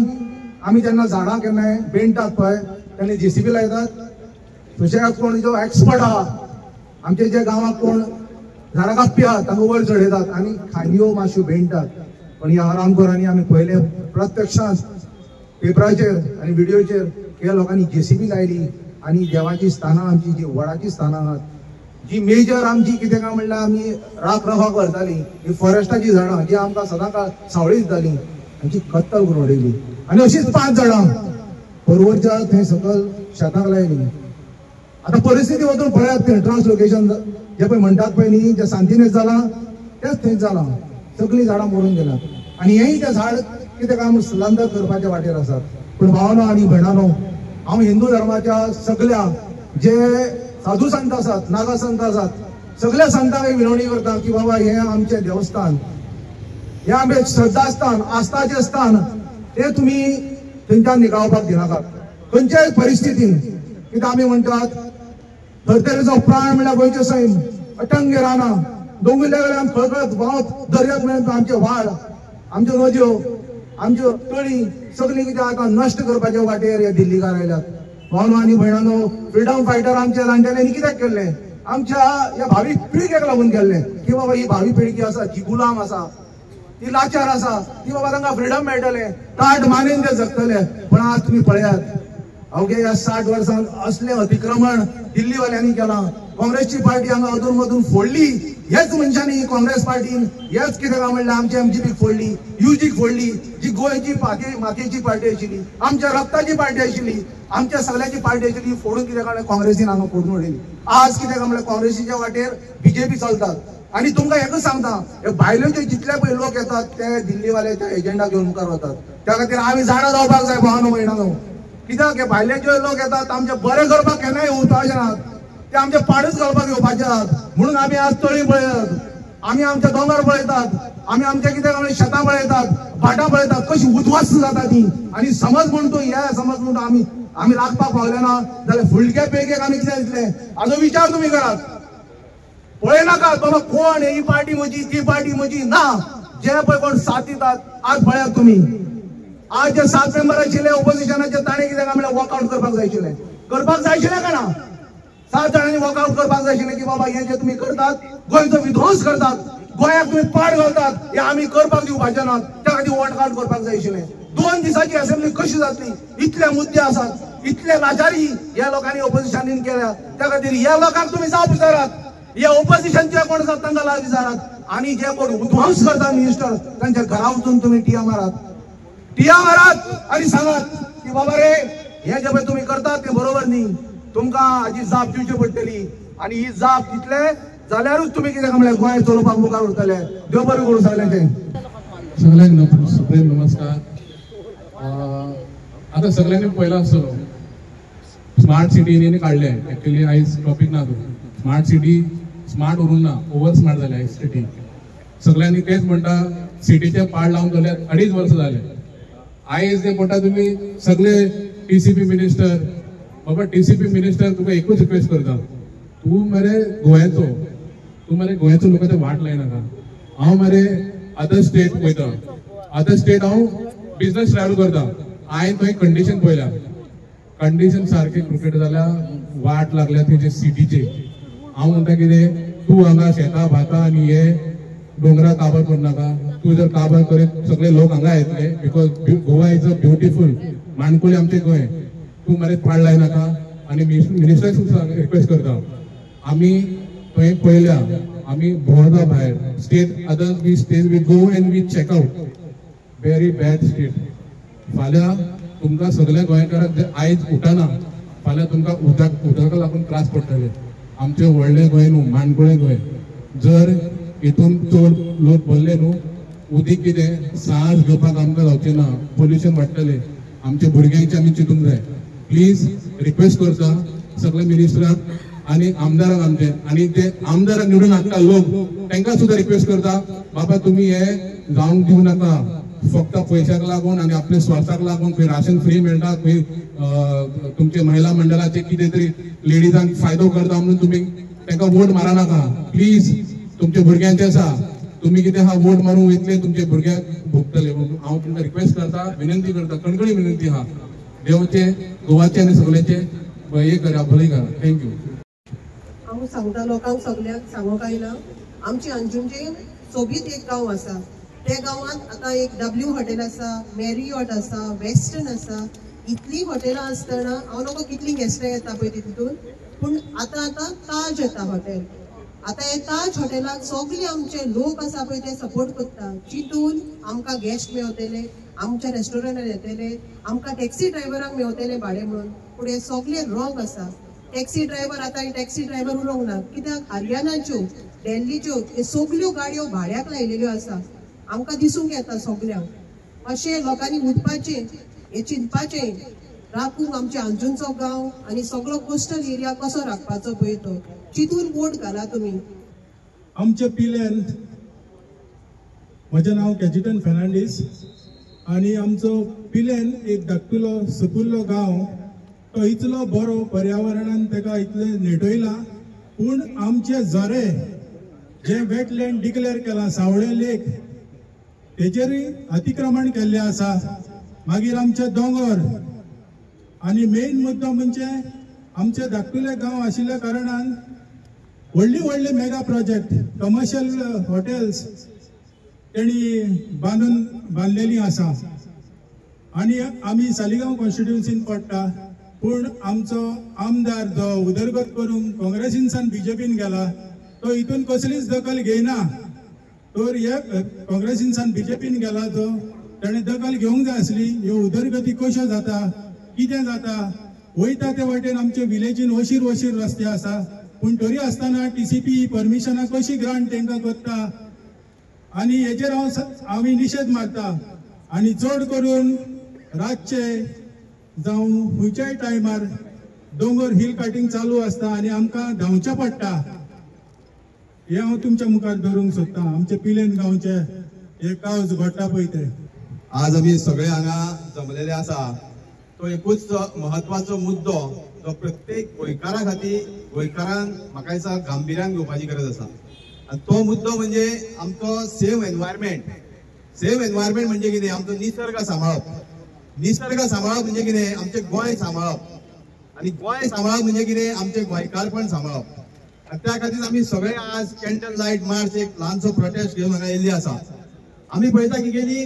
आमी जेन्ना झाडां केन्नाय बेंडटात पळय तेन्ना JCB लायतात तशेंच कोण जो एक्सपर्ट आहा आमचे जे गांवांत कोण झाडां कापपी आहात तांकां वयर चडयतात आनी खांदयो मातश्यो भेंडटात. पण ह्या हरामखोरांनी आमी पयले प्रत्यक्षांत पेपराचेर आनी व्हिडिओचेर ह्या लोकांनी JCB लायली आनी देवाची स्थानां आमची जी वडाची स्थानां आहात जी मेजर आमची कितें काय म्हणल्यार आमी राख रखाव करताली ही फॉरेस्टाची झाडां जी आमकां सदांकाळ सावळी दिताली हांची कत्तल करून उडयली. आनी अशीच 5 झाडां पर्वतच्या थंय सकल शेताक लायली. आता परिस्थिती वचून पळयात थंय ट्रान्सलोकेशन जे पळय म्हणटात पळय न्ही जे शांतीनेज जाला तेच थंय जाला. सगळीं झाडां मरून गेल्यात आनी हेंय ते झाड कितें काम स्थलांतर करपाच्या वाटेर आसात. पण भावानो आनी भयणानो हांव हिंदू धर्माच्या सगळ्या जे साधू संत आसात नागा संत आसात सगळ्या संतांक विनवणी करता की बाबा हे आमचे देवस्थान हे आमचे श्रद्धास्थान आस्थाचे स्थान ते तुमी थंयच्यान निकाळपाक दिनाकात खंयच्याय परिस्थितीन. कित्याक आमी म्हणटात धर्तरेचो प्राण म्हणल्यार गोंयचे सैम अटंग रानां दोंगुल्ल्या वेळार खळखळत व्हांवत दर्याक मेळत आमचे व्हाळ आमच्यो नद्यो आमच्यो तळी सगळीं कितें आतां नश्ट करपाच्या वाटेर हे दिल्लीकार आयल्यात. भावनो आनी भयणानो फ्रिडम फायटर आमच्या जाणटेल्यांनी कित्याक केल्लें आमच्या ह्या भावी पिळगेक लागून केल्लें की बाबा ही भावी पिळगी जी आसा जी गुलाम आसा ती लाचार आसा ती बाबा तांकां फ्रिडम मेळटलें ताट मानेन ते जगतले. पण आज तुमी पळयात अवघ्या ह्या 60 वर्सांत असलें अतिक्रमण दिल्लीवाल्यांनी केलां. काँग्रेसची पार्टी हांगा अधून मधून फोडली हेच मनशांनी काँग्रेस पार्टीन हेच कितें काय म्हणल्यार आमची MGPक फोडली UGक फोडली जी गोंयची मातयेची पार्टी आशिल्ली आमच्या रक्ताची पार्टी आशिल्ली आमच्या सगळ्याची पार्टी आशिल्ली फोडून कितें काय काँग्रेसीन हांगा फोडून उडयली. आज कितें काय म्हणल्यार काँग्रेसीच्या वाटेर BJP चलतात. आनी तुमकां एकच सांगता हे भायल्यो जितले पळय लोक येतात ते दिल्लीवाले त्या एजेंडा घेवन मुखार वतात. त्या खातीर आमी जाणा जावपाक जाय भावानो भयणानो. कित्याक हे भायले जे लोक येतात आमचे बरें करपाक केन्नाय येवपाचे नात ते आमचे पाडच घालपाक येवपाचे आहात. म्हणून आमी आज तळी पळयतात आमी आमचे दोंगर पळयतात आमी आमचे कितें शेतां पळयतात भाटां पळयतात कशी उद्ध्वस्त जाता ती. आनी समज म्हणून हे समज म्हणून आमी लागपाक पावले ना जाल्यार फुडके पिळगेक आमी कितें दितले हाजो विचार तुमी करात. पळयनाकात बाबा कोण ही पार्टी म्हजी ती पार्टी म्हजी ना. जे पळय कोण साथ दितात आज पळयात तुमी आज जे 7 मेंबर आशिल्ले ऑपोजिशनाचे ताणें कितें काय म्हणल्यार वॉकआउट करपाक जाय आशिल्लें काय ना 7 जाणांनी वॉकआउट करपाक जाय आशिल्लें की बाबा हे जे तुमी करतात गोंयचो विध्वंस करतात गोंयाक तुमी पाड घालतात हे आमी करपाक दिवपाचे नात. त्या खातीर वोट कावंट करपाक जाय आशिल्लें. 2 दिसांची असेंब्ली कशी जातली इतले मुद्दे आसात इतले लाचारी ह्या लोकांनी ऑपोजिशनान केल्या. त्या खातीर ह्या लोकांक तुमी जाप विचारात हे ऑपोजिशनचे कोण आसात तांकां लाज विचारात आनी जे कोण उध्वंस करतात मिनिस्टर तांच्या घरा वचून तुमी टिया मारात आनी सांगात की बाबा रे हे जे पळय तुमी करतात ते बरोबर न्ही तुमकां हाची जाप दिवची पडटली आनी ही जाप दितले जाल्यारूच तुमी कितें म्हणल्यार गोंय चलोवपाक मुखार उरतले. देव बरें करूं सगळ्यांचें. सगळ्यांक सुप्रेम नमस्कार. आता सगळ्यांनी पळयला आसतलो स्मार्ट सिटी काढले एक्चुअली आयज टॉपिक ना तो स्मार्ट सिटी स्मार्ट उरून ना ओवर स्मार्ट जाले आयज सिटी. सगळ्यांनी तेच म्हणटा सिटीचे पाड लावन जाल्यार 2.5 वर्स जाले. आयज ते म्हणटा तुमी सगळे TCP मिनिस्टर बाबा TCP मिनिस्टर तुका एकूच रिक्वेस्ट करता तूं मरे गोंयाचो लोकांचे वाट लायनाका. हांव मरे अदर स्टेट वयता अदर स्टेट हांव बिजनस ट्रॅव्हल करता. हांवें थंय कंडिशन पळयल्या कंडिशन सारके क्रिकेट जाल्या वाट लागल्या तेजे सिटीचे. हांव म्हणटा कितें तूं हांगा शेतां भातां आनी हे डोंगरा काबार करनाका. तूं जर काबार करीत सगळे लोक हांगा येतले because Goa is a beautiful माणकुली आमचे गोंय. तूं मरे पाड लायनाका आनी मिनिस्टराक रिक्वेस्ट करता आमी थंय पळयल्या आमी भोंवता भायर state other we go and we check out very bad state. फाल्यां तुमकां सगळ्या गोंयकारांक जे आयज उठना फाल्यां तुमकां उदका लागून त्रास पडटले. आमचे व्हडले गोंय न्हू माणकुळे गोंय. जर हितून चड लोक भरले न्हू उदीक कितें सास घेवपाक आमकां जावचें ना पोल्युशन वाडटलें. आमच्या भुरग्यांचे आमी चिंतूंक जाय. प्लीज रिक्वेस्ट करता सगळे मिनिस्टराक आनी आमदाराक आमचे आनी ते आमदाराक निवडून हाडटा लोक तांकां सुद्दां रिक्वेस्ट करता बाबा तुमी हे जावंक दिवं नाका. फक्त पैशाक लागून आनी आपल्या स्वार्थाक लागून खंय राशन फ्री मेळटा खंय तुमचे महिला मंडळाचे कितें तरी लेडीजांक फायदो करता म्हणून तुमी तांकां वोट मारनाका. प्लीज तुमच्या भुरग्यांचे आसा तुमी कितें हा वोट मारूंक वयतले तुमचे भुरग्यांक भोगतले. हांव तुमकां रिक्वेस्ट करता विनंती करता कणकणी विनंती आहा देवाचे गोवाचे आनी सगळ्यांचे हे करा भलय करा. थँक्यू. हांव हांव सांगता लोकांक सगळ्यांक सांगूंक आयला आमची अंजुमचे सोबीत एक गांव आसा त्या गांवांत आतां एक W हॉटेल आसा, मॅरियॉट आसा, वेस्टर्न आसा, इतली हॉटेलां आसतना हांव नको कितली गेस्टां येता पळय तितून, पूण आतां ताज येता हॉटेल. आतां हे ताज हॉटेलाक सगळे आमचे लोक आसा पळय ते सपोर्ट करता, चिंतून आमकां गेस्ट मेळटले, आमच्या रेस्टॉरंटान येतले, आमकां टॅक्सी ड्रायव्हरांक मेळटले भाडें म्हणून. पूण हे सगळे रॉंग आसा. टॅक्सी ड्रायव्हर आतां टॅक्सी ड्रायव्हर उलोवंक ना, कित्याक हरियाणाच्यो दिल्लीच्यो हे सगल्यो गाडयो भाड्याक लायलेल्यो आसा. आमकां दिसूंक येता सगल्यांक अशें लोकांनी उठपाचें, हे चिंतपाचें, राखूंक आमचे अंजुनचो गांव आनी सगळो कोस्टल एरिया कसो राखपाचो पळय तो चिंतून वोट घाला तुमी. आमचे पिलेन म्हजें नांव कॅजिटन फेर्नांडीस आनी आमचो पिलेन एक धाकटुलो सुकुल्लो गांव, तो इतलो बरो पर्यावरणान ताका इतलें नेटयला, पूण आमचे झरे जे वेटलँड डिक्लेअर केला सावळे लेक तेजेरूय अतिक्रमण केल्लें आसा. मागीर आमचे दोंगर आनी मेन मुद्दो म्हणजे आमचे धाकटुले गांव आशिल्ल्या कारणान व्हडली व्हडली मेगा प्रोजेक्ट कमर्शियल हॉटेल्स तेणी बांदलेली आसा. आनी आमी सालिगांव कॉन्स्टिट्युन्सीन पडटा, पूण आमचो आमदार जो उदरगत करून काँग्रेसीनसान बीजेपीन गेला तो हितून कसलीच दखल घेयना. तर हे काँग्रेसीनसान बीजेपीन गेला तो ताणें दखल घेवंक जाय आसली. ह्यो उदरगती कश्यो जाता, कितें जाता, वयता ते वाटेन आमचे विलेजीन वशीर रस्ते आसा, पूण तरी आसतना TCP परमिशनां कशी ग्रांट तांकां करता आनी हेजेर आमी निशेध मारता. आनी चड करून रातचे जावं खंयच्याय टायमार दोंगर हिल कटिंग चालू आसता आनी आमकां धांवचें पडटा. हे हांव तुमच्या मुखार धरूंक सोदतां. आमचे पिलेन गांवचे हे कावज घडटा पळय ते. आज आमी सगळे हांगा जमलेले आसा तो एकूच महत्वाचो मुद्दो जो प्रत्येक गोंयकारा खातीर गोंयकारान म्हाका दिसता गांभिऱ्यान घेवपाची गरज आसा. आनी तो मुद्दो म्हणजे आमचो सेफ एनवायरमेंट. सेफ एनवायरमेंट म्हणजे कितें? आमचो निसर्ग सांबाळप. निसर्ग सांबाळप म्हणजे कितें? आमचें गोंय सांबाळप. आनी गोंय सांबाळप म्हणजे कितें? आमचें गोंयकारपण सांबाळप. आनी त्या खातीर आमी सगळे आज कॅन्डल लायट मार्च एक ल्हानसो प्रोटेस्ट घेवन हांगा येयल्ली आसा. आमी पळयता की गेली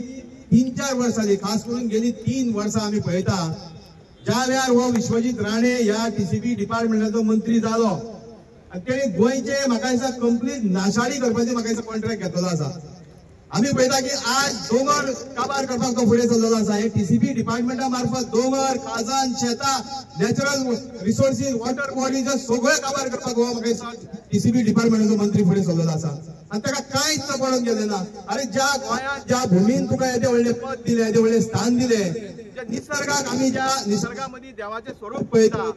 3-4 वर्सां जाली, खास करून गेली 3 वर्सां आमी पळयता ज्या वेळार हो विश्वजीत राणे ह्या TCP डिपार्टमेंटाचो मंत्री जालो आनी तेणी गोंयचे म्हाका दिसता कंप्लीट नाशाडी करपाची म्हाका दिसता कॉन्ट्रॅक्ट घेतलो आसा. आमी पळयता की आज दोंगर काबार करपाक तो फुडें चल्लेलो आसा. हे TCP डिपार्टमेंटा मार्फत दोंगर, खाजन, शेतां, नॅचरल रिसोर्सीस, वॉटर बॉडीज सगळे काबार करपाक हो म्हाका दिसता TCP डिपार्टमेंटाचो मंत्री फुडें चल्लेलो आसा. आनी ताका कांयच पडून गेलें ना. अरे ज्या गोंयांत ज्या भुमीन तुका येदे व्हडले पद दिले, येदे व्हडले स्थान दिले, ज्या निसर्गाक आमी ज्या निसर्गा मदीं देवाचें स्वरूप पळयता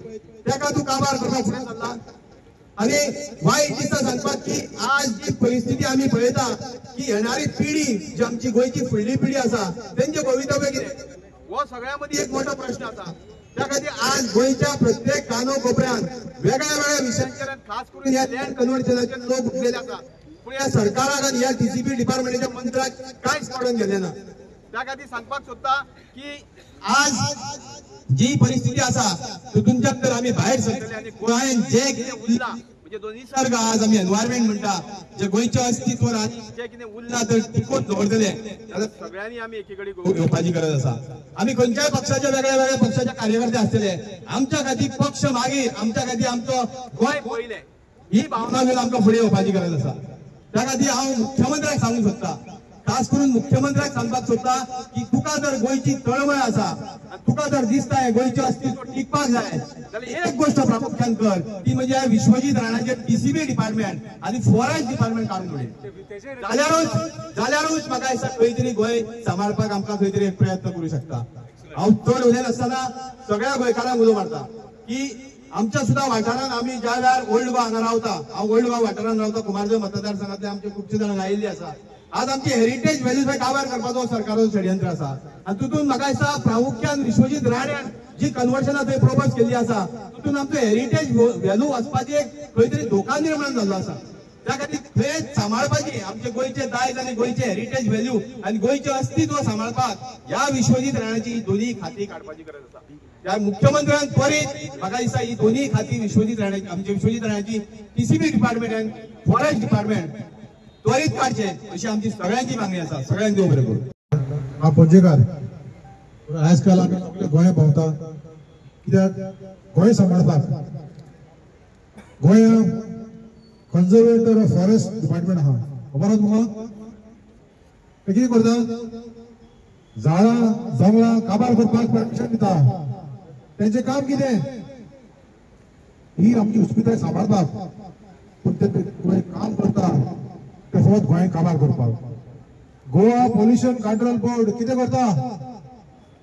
ताका तूं काबार करपाक फुडें चल्ला. आनी वायट दिसता सांगपाक की आज जी परिस्थिती आमी पळयता की येणारी पिढी जी आमची गोंयची फुडली पिढी आसा तेंचें भवितव्य कितें हो सगळ्या मदीं एक मोठो प्रश्न आसा. त्या खातीर आज गोंयच्या प्रत्येक कानो कोपऱ्यान वेगळ्या वेगळ्या विशयांचेर खास करून ह्या लँड कन्वर्जनाचे लोक उठलेले आसा. पूण ह्या सरकाराक आनी ह्या TCP डिपार्टमेंटाच्या मंत्र्याक कांयच पडून गेलें ना. त्या खातीर सांगपाक सोदता की आज जी परिस्थिती आसा तितूंतल्यान तर आमी भायर सरतले आनी गोंयांत जें कितें उरलां म्हणजे जो निसर्ग आज आमी एनवायरमेंट म्हणटा जे गोंयचें अस्तित्व आनी जें कितें उरलां तर टिकोवन दवरतले जाल्यार सगळ्यांनी आमी एके कडेन येवपाची गरज आसा. आमी खंयच्याय पक्षाचे वेगळ्या वेगळ्या पक्षाचे कार्यकर्ते आसतले, आमच्या खातीर पक्ष मागीर आमच्या खातीर आमचो गोंय पयलें ही भावना घेवन आमकां फुडें येवपाची गरज आसा. त्या खातीर हांव मुख्यमंत्र्याक सांगूंक सोदता, खास करून मुख्यमंत्र्याक सांगपाक सोदता की तुका जर गोंयची तळमळ आसा आनी तुका जर दिसता हे गोंयचें अस्तित्व टिकपाक जाय जाल्यार एक गोष्ट प्रामुख्यान कर ती म्हणजे विश्वजीत राणाचे TCP डिपार्टमेंट आनी फॉरेस्ट डिपार्टमेंट काडून उडय. जाल्यारूच म्हाका दिसता खंय तरी गोंय सांबाळपाक आमकां खंय तरी एक प्रयत्न करूं शकता. हांव चड उलयनासतना सगळ्या गोंयकारांक उलो मारता की आमच्या सुद्धा वाठारांत आमी ज्या वेळार ओल्ड गोवा हांगा रावता, हांव ओल्ड गोवा वाठारांत रावता, कुमारदेव मतदारसंघांतले आमचे खुबशे जाण आयिल्ले आसा. आज आमची हेरिटेज व्हॅल्यूज काबार करपाचो सरकाराचो षडयंत्र आसा आनी तितून म्हाका दिसता प्रामुख्यान विश्वजीत राण्यान जी कन्वर्शनां थंय प्रपोज केल्ली आसा तितून आमचो हेरिटेज व्हॅल्यू वचपाची एक खंय तरी धोका निर्माण जाल्लो आसा. त्या खातीर थंय सांबाळपाची आमचे गोंयचे दायज आनी गोंयचे हेरिटेज व्हॅल्यू आनी गोंयचे अस्तित्व सांबाळपाक ह्या विश्वजीत राणाची दोन्ही खाती काडपाची गरज आसा. त्या मुख्यमंत्र्यान त्वरित म्हाका दिसता ही दोन्ही खाती विश्वजीत राणाची आमच्या विश्वजीत राणाची टीसीबी डिपार्टमेंट आनी फॉरेस्ट डिपार्टमेंट त्वरित काडचे अशी आमची सगळ्यांची मागणी आसा. सगळ्यांक देव बरें करूं. हा पणजेकार आजकाल आमी सगळे गोंय भोंवता कित्याक गोंय सांबाळपाक गोंया कन्झर्वेटर ऑफ फॉरेस्ट डिपार्टमेंट आहा खबर आसा तुमकां ते कितें करता झाडां जंगलां काबार करपाक परमिशन दिता. तेंचें काम कितें ही आमची हॉस्पिटल सांबाळपाक पूण ते गोंय काम करता ते फकत गोंय काबार करपाक. गोवा पोल्युशन कंट्रोल बोर्ड कितें करता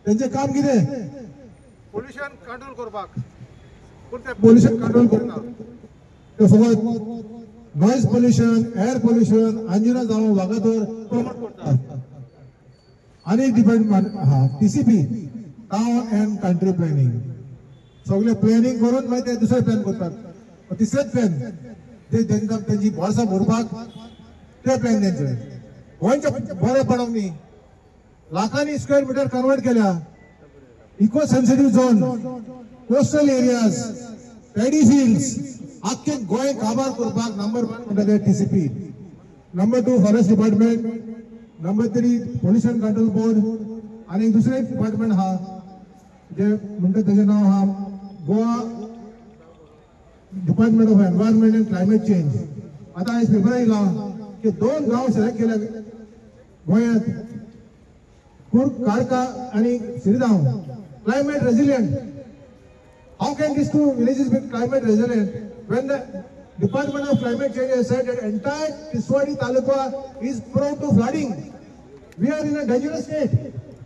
तेंचें काम कितें पोल्युशन कंट्रोल करपाक पूण ते पोल्युशन कंट्रोल करना ते फकत noise pollution air pollution Anjuna जावं वागातोर प्रमोट करता. आनी डिपार्टमेंट हा TCP town and country planning सगळे प्लॅनिंग करून मागीर ते दुसरे प्लॅन करतात. तिसरेच प्लॅन ते त्यांची वर्सां भरपाक ते प्लॅन तेंचे गोंयचे बरें पडोंक न्ही लाखांनी स्क्वेअर मिटर कन्वर्ट केल्या. Eco sensitive zone coastal areas paddy fields आख्खे गोंय काबार करपाक नंबर 1 म्हणटा ते TCP, number 2 forest department, number 3 pollution control board आनी दुसरे डिपार्टमेंट आहा जे म्हणटा तेजें नांव आहा Goa department of environment and climate change. आतां आयज पेपरार येयला की 2 गांव सिलेक्ट केल्या गोंयांत कुर्ग काळका आनी श्रीगांव climate resilient. How can these 2 villages be climate resilient when the Department of Climate Change has said that entire Tiswadi Taluka is prone to flooding? We are in a dangerous state.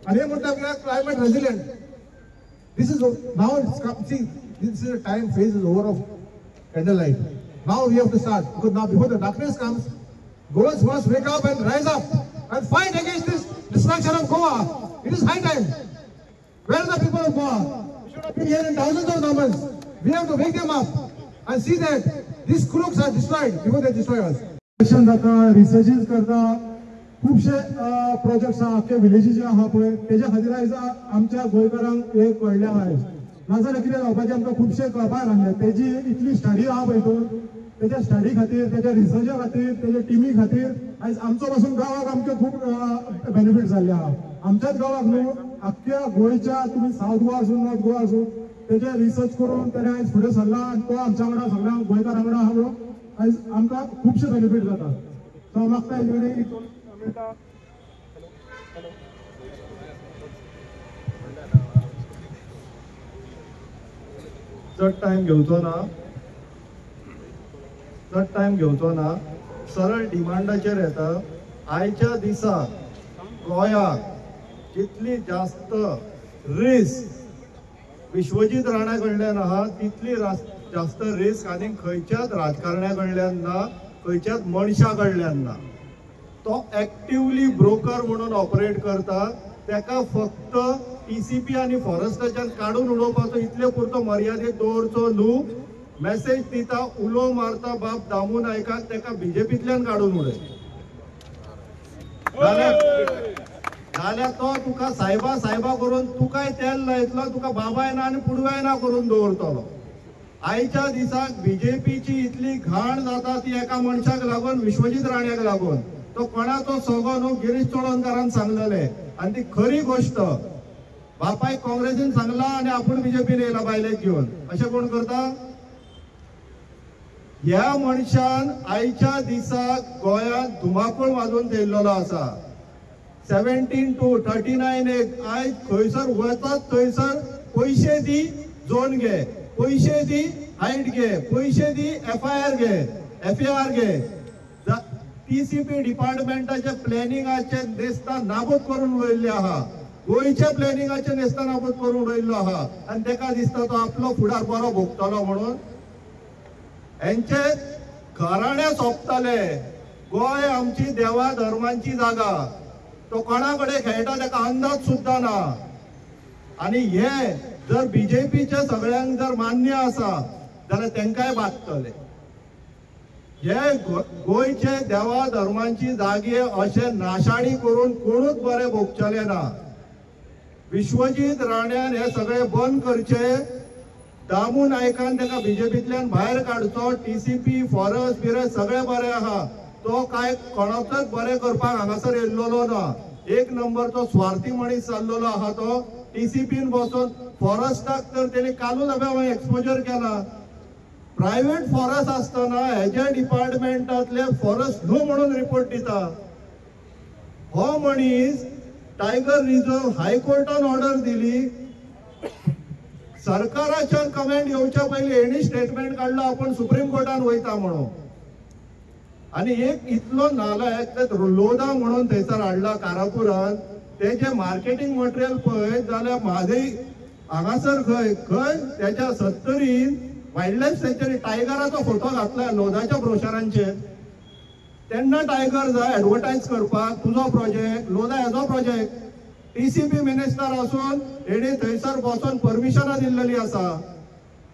And they want to climate resilient. This is now it's come. See, this is a time phase is over of candlelight. Now we have to start because now before the darkness comes, Goans must wake up and rise up and fight against this destruction of Goa. It is high time. Where are the people of Goa? Here in thousands of numbers, we have to wake them up and see that these crooks are destroyed before they destroy us. Researches करता खूबशे projects आख्खे विलेजीचे आहा पळय तेज्या खातीर आयज आमच्या गोंयकारांक एक कळ्ळें आहा. नाजाल्यार कितें जावपाचें आमकां खूबशे कळपाक लागले. तेजी इतली स्टडी आहा पळय तो तेज्या स्टडी खातीर तेज्या रिसर्चा खातीर तेज्या टिमी खातीर आयज आमचो पासून गांवाक आमचे खूब बेनिफीट जाल्ले आहा. आमच्याच गांवाक न्हू आख्ख्या गोंयच्या तुमी सावथ गोवा आसूं नॉर्थ गोवा आसूं तेजे रिसर्च करून तेणें आयज फुडें सरला आनी तो आमच्या वांगडा सगळ्यांक गोंयकारां वांगडा आहा म्हणून आयज आमकां खुबशे बेनिफीट जाता. सो हांव मागता हेजे कडेन चड टायम घेवचो ना सरळ डिमांडाचेर येता. आयच्या दिसाक गोंयाक जितली जास्त रिस्क विश्वजीत राणा कडल्यान आहा तितली जास्त रिस्क आनी खंयच्याच राजकारण्या कडल्यान ना, खंयच्याच मनशा कडल्यान ना. तो एक्टिवली ब्रोकर म्हणून ऑपरेट करता. तेका फक्त टीसीपी आनी फॉरेस्टाच्यान काडून उडोवपाचो इतले पुरतो मर्यादेत दवरचो न्हू. मेसेज दिता उलो मारता बाब दामू नायकाक तेका बीजेपींतल्यान काडून उडय जाल्यार तो तुका सायबा सायबा करून तुकाय तेल लायतलो, तुका बाबाय ना आनी पुडवाय ना करून दवरतलो. आयच्या दिसाक बीजेपीची इतली घाण जाता ती एका मनशाक लागून विश्वजीत राण्याक लागून. तो कोणाचो सोगो न्हू गिरीश चोडणकारान सांगलेले आनी ती खरी गोश्ट. बापाय काँग्रेसीन सांगला आनी आपूण बीजेपीन येयला बायलेक घेवन. अशें कोण करता? ह्या मनशान आयच्या दिसाक गोंयांत धुमाकूळ वाजोवन थेयल्लो आसा. 17 to 39 आयज खंयसर वतात थंयसर पयशे दी झोन घे, पयशे दी हायट घे, पयशे दी FIR घे. टीसीपी डिपार्टमेंटाचे प्लॅनिंगाचे नेस्ता नाबूद करून उडयल्ले आहा. गोंयचे प्लॅनिंगाचे नेस्ता नाबूद करून उडयल्लो आहा आनी तेका दिसता तो आपलो फुडार बरो भोगतलो म्हणून. हेंचे घराणे सोंपतले. गोंय आमची देवा धर्मांची जागा. तो कोणा कडेन खेळटा तेका अंदाज सुद्धा ना. आनी हे जर बीजेपीचे सगळ्यांक जर मान्य आसा जाल्यार तेंकाय बादतले. हे गोयचे देवा धर्मांची जागे अशे नाशाडी करून कोणूच बरे भोगचले ना. विश्वजीत राण्यान हे सगळे बंद करचे, दामू नायकान ताका बीजेपींतल्यान भायर काडचो. टीसीपी फॉरेस्ट बिरेस्ट सगळे बरे आहा, तो काय कोणाकच बरे करपाक हांगासर येयल्लो ना. एक नंबरचो स्वार्थी मनीस जाल्लो आहा तो. टीसीपीन बसून फॉरेस्टाक तर तेणी कालूच हांवें एक्सपोजर केला. प्रायव्हेट फॉरेस्ट असताना हेज्या डिपार्टमेंटातले फॉरेस्ट न्हू म्हणून रिपोर्ट दिता. हो मनीस टायगर रिझर्व हायकोर्टान ऑर्डर दिली, सरकाराच्या कमेंट येवच्या पयलीं हेणी स्टेटमेंट काढला आपण सुप्रीम कोर्टान वयता म्हणून. आणि एक इतलो नालायक ते लोधा म्हणून थंयसर हाडला कारापुरान. तेजे मार्केटिंग मटेरियल पळय जाल्यार म्हादय हांगासर खंय खंय त्याच्या 70रीन वायल्ड लायफ सँच्युरी टायगराचो फोटो घातला लोधाच्या ब्रोशरांचेर. तेन्ना टायगर जाय एडवर्टायज करपाक तुजो प्रोजेक्ट, लोधा हेजो प्रोजेक्ट. टीसीपी मिनिस्टर असून हेणी थंयसर बसून परमिशनां दिल्लेली आसा.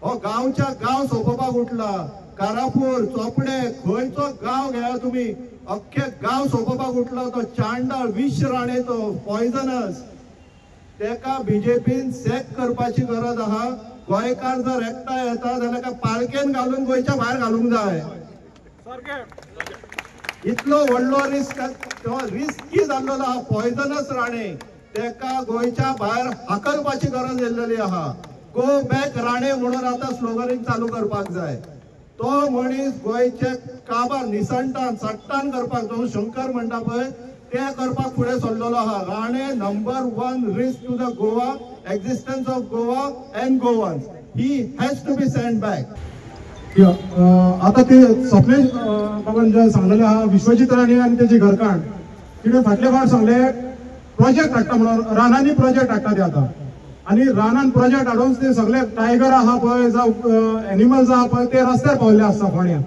हो गांवच्या गांव सोंपोवपाक उठला. कारापूर चोपडे खंयचो गांव घेया तुम्ही, अख्खे गांव सोंपोवपाक उठला. तो चांडाळ विश राणे तो पॉयझनस. तेका बीजेपीन सॅक करपाची गरज आहा. गोंयकार जर एकठांय येता जाल्यार काय पालकेन घालून गोंयच्या भायर घालूंक जाय. इतलो व्हडलो रिस्क तो रिस्की जाल्लो आहा. पॉयझनस राणे तेका गोंयच्या भायर हाकलपाची गरज येयल्लेली आहा. गो बॅक राणे म्हणून आता स्लोगनिंग चालू करपाक जाय. तो मनीस गोंयचे काबार निसंटान सट्टान करपाक जो शंकर म्हणटा पळय ते करपाक फुडें सरलेलो आहा. Rane number 1 risk to the Goa, existence of Goa and Goans. He has to be send back. आता ते स्वप्नेश बाबान जे सांगलेले आहा विश्वजीत राणे आनी तेजी घरकान्न तिणें फाटले फावट सांगले प्रोजेक्ट हाडटा म्हणून. रानांनी प्रोजेक्ट हाडटा ते आता. आणि रानान प्रोजेक्ट हाडून ते सगळे टायगर आहा पळय जावं एनिमल्स आहा पळय ते रस्त्यार पावले आसता फोंड्या.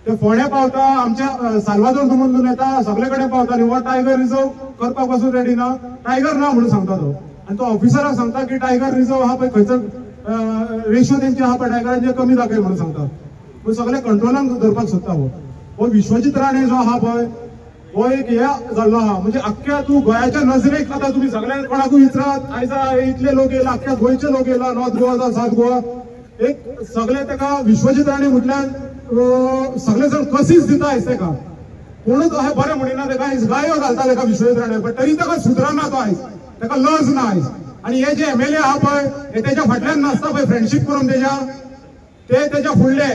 ते फोंड्या पावता आमच्या साल्वादोर दुमून येता सगळे कडेन पावता आनी हो टायगर रिझर्व करपाक पासून रेडी ना. टायगर ना म्हणून सांगता तो. आनी तो ऑफिसराक सांगता की टायगर रिझर्व आहा पळय खंयचो रेशियो तेंचे आहा पळय टायगरांचे कमी दाखय म्हणून सांगता. पूण सगळे कंट्रोलान धरपाक सोदता हो विश्वजीत राणे जो आहा पळय हो एक हे जाल्लो आहा. म्हणजे अख्ख्या तूं गोंयाच्या नजरेक आता तुम्ही सगळ्या कोणाकूय विचारात आयज इतले लोक येयला, अख्ख्या गोंयचे लोक येयला, नॉर्थ गोवा जावं साउथ गोवा. एक सगळे तेका विश्वजीत राणे म्हटल्यार सगळे जण कसीच दिता आयज तेका. कोणूच अशें बरें म्हणिना तेका. आयज गायो घालता तेका विश्वजीत राणे पण तरी तेका सुधरना तो आयज. तेका लज ना आयज. आणि हे जे MLA आहा पळय हे तेच्या फाटल्यान नाचता पळय फ्रेंडशीप करून तेच्या फुडले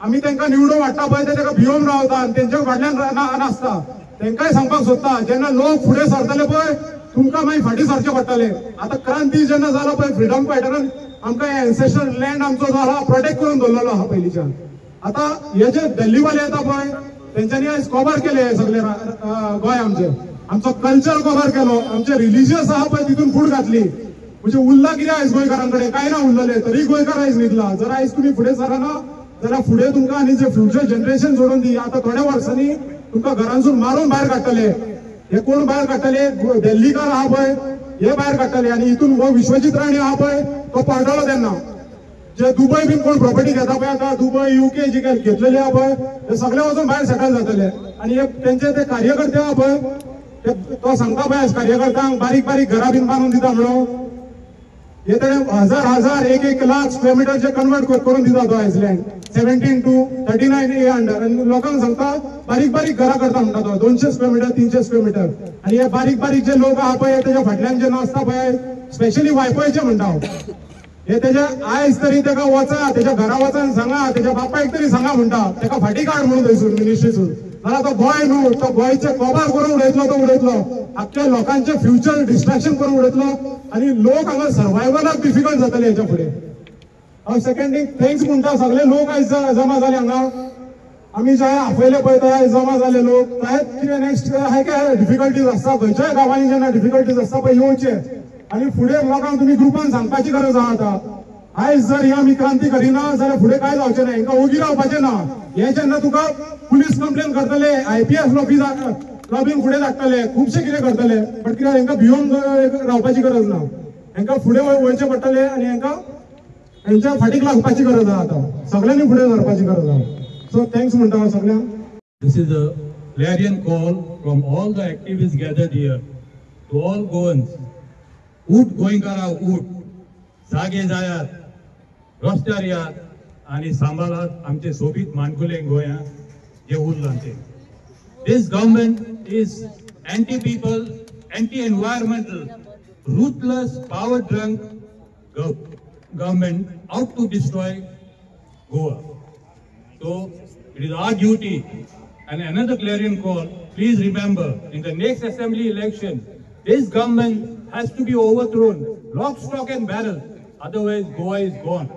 आमी तांकां निवडून हाडटा पळय ते ताका भिवून रावता आनी तेंच्या फाटल्यान नाचता. तांकांय सांगपाक सोदता जेन्ना लोक फुडें सरतले पळय तुमकां मागीर फाटीं सरचें पडटलें. आतां क्रांती जेन्ना जाला पळय फ्रिडम फायटरान आमकां हे एन्सेस्ट्रल लँड आमचो जो आहा प्रोटेक्ट करून दवरलेलो आहा पयलींच्यान. आतां हे जे दिल्लीवाले येता पळय तेंच्यांनी आयज कव्हर केले हे सगळे गोंय आमचें. आमचो कल्चर कव्हर केलो, आमचे रिलिजियस आहा पळय तितून फूट घातली. म्हणजे उरला कितें आयज गोंयकारां कडेन काय ना उरलेले. तरी गोंयकार आयज न्हिदला. जर आयज तुमी फुडें सरना जाल्यार फुडें तुमकां आनी जे फ्युचर जनरेशन सोडून दी. आता थोड्या वर्सांनी तुमकां घरांसून मारून भायर काडटले. हे कोण भायर काडटले? दिल्लीकार आहा पळय हे भायर काडटले. आनी हितून हो विश्वजीत राणे आहा पळय तो पळटलो तेन्ना. जे दुबय बीन कोण प्रॉपर्टी घेता पळय आता दुबय UK जी घेतलेली आहा पळय ते सगळे वचून भायर सेटल जातले. आनी हे तेंचे ते कार्यकर्ते आहा पळय तो सांगता पळय कार्यकर्त्यांक बारीक बारीक घरां बीन बांदून दिता म्हणून. हे तेणें 1000 लाख स्क्वेअर मीटर जे कन्वर्ट करून दिता तो आयसलँड 17 to 39 अंडर. आनी लोकांक सांगता बारीक बारीक घरां करता म्हणटा तो 200 स्क्वेअर मीटर 300 स्क्वेअर मीटर. आनी हे बारीक बारीक जे लोक आहा पळय तेच्या फाटल्यान जे नाचता पळय स्पेशली वायपयचे म्हणटा हांव हे तेच्या आयज तरी तेका वचा तेच्या घरा वचून सांगा तेच्या बापायक तरी सांगा म्हणटा तेका फाटी काड म्हणून थंयसून मिनिस्ट्रीसून. जाल्यार तो गोंय न्हू तो गोंयचे कबार करून उडयतलो तो उडयतलो. अख्ख्या लोकांचे फ्युचर डिस्ट्रॅक्शन करून उडयतलो आनी लोक हांगा सर्वायवलाक डिफिकल्ट जातले हेच्या फुडें. हांव सेकंडीक थँक्स म्हणटा सगळे लोक आयज जमा जाले हांगा. आमी जे आपयले पळय जमा जाले लोक कितें नेक्स्ट हाय काय डिफिकल्टीज आसता खंयच्याय गांवांनी जेन्ना डिफिकल्टीज आसता पळय येवचे आनी फुडें लोकांक तुमी ग्रुपान सांगपाची गरज आहा. आतां आयज जर ही आमी क्रांती करिना जाल्यार फुडें काय जावचें ना. हांकां ओगी रावपाचें ना. हे जेन्ना तुका पुलीस कंप्लेन करतले IPS लॉबींग फुडें धाडटले खुबशे कितें करतले बट कित्याक हांकां भिवून रावपाची गरज ना. हांकां फुडें वयचें पडटलें आनी हांकां हांच्या फाटीक लागपाची गरज आहा. आतां सगळ्यांनी फुडें सरपाची गरज आहा. सो थँक्स म्हणटा हांव सगळ्यांक. This is a clarion call from all the activists gathered here to all Goans. उठ गोंयकारा उठ, जागे जायात, रस्त्यार यात आणि सांबाळात आमचे सोबीत मानकुले गोंया जे उरलां ते. This government is anti-people, anti-environmental, ruthless, power-drunk government out to destroy Goa. So it is our duty. And another clarion call, please remember, in the next assembly election, this government has to be overthrown, lock, stock and barrel, otherwise Goa is gone.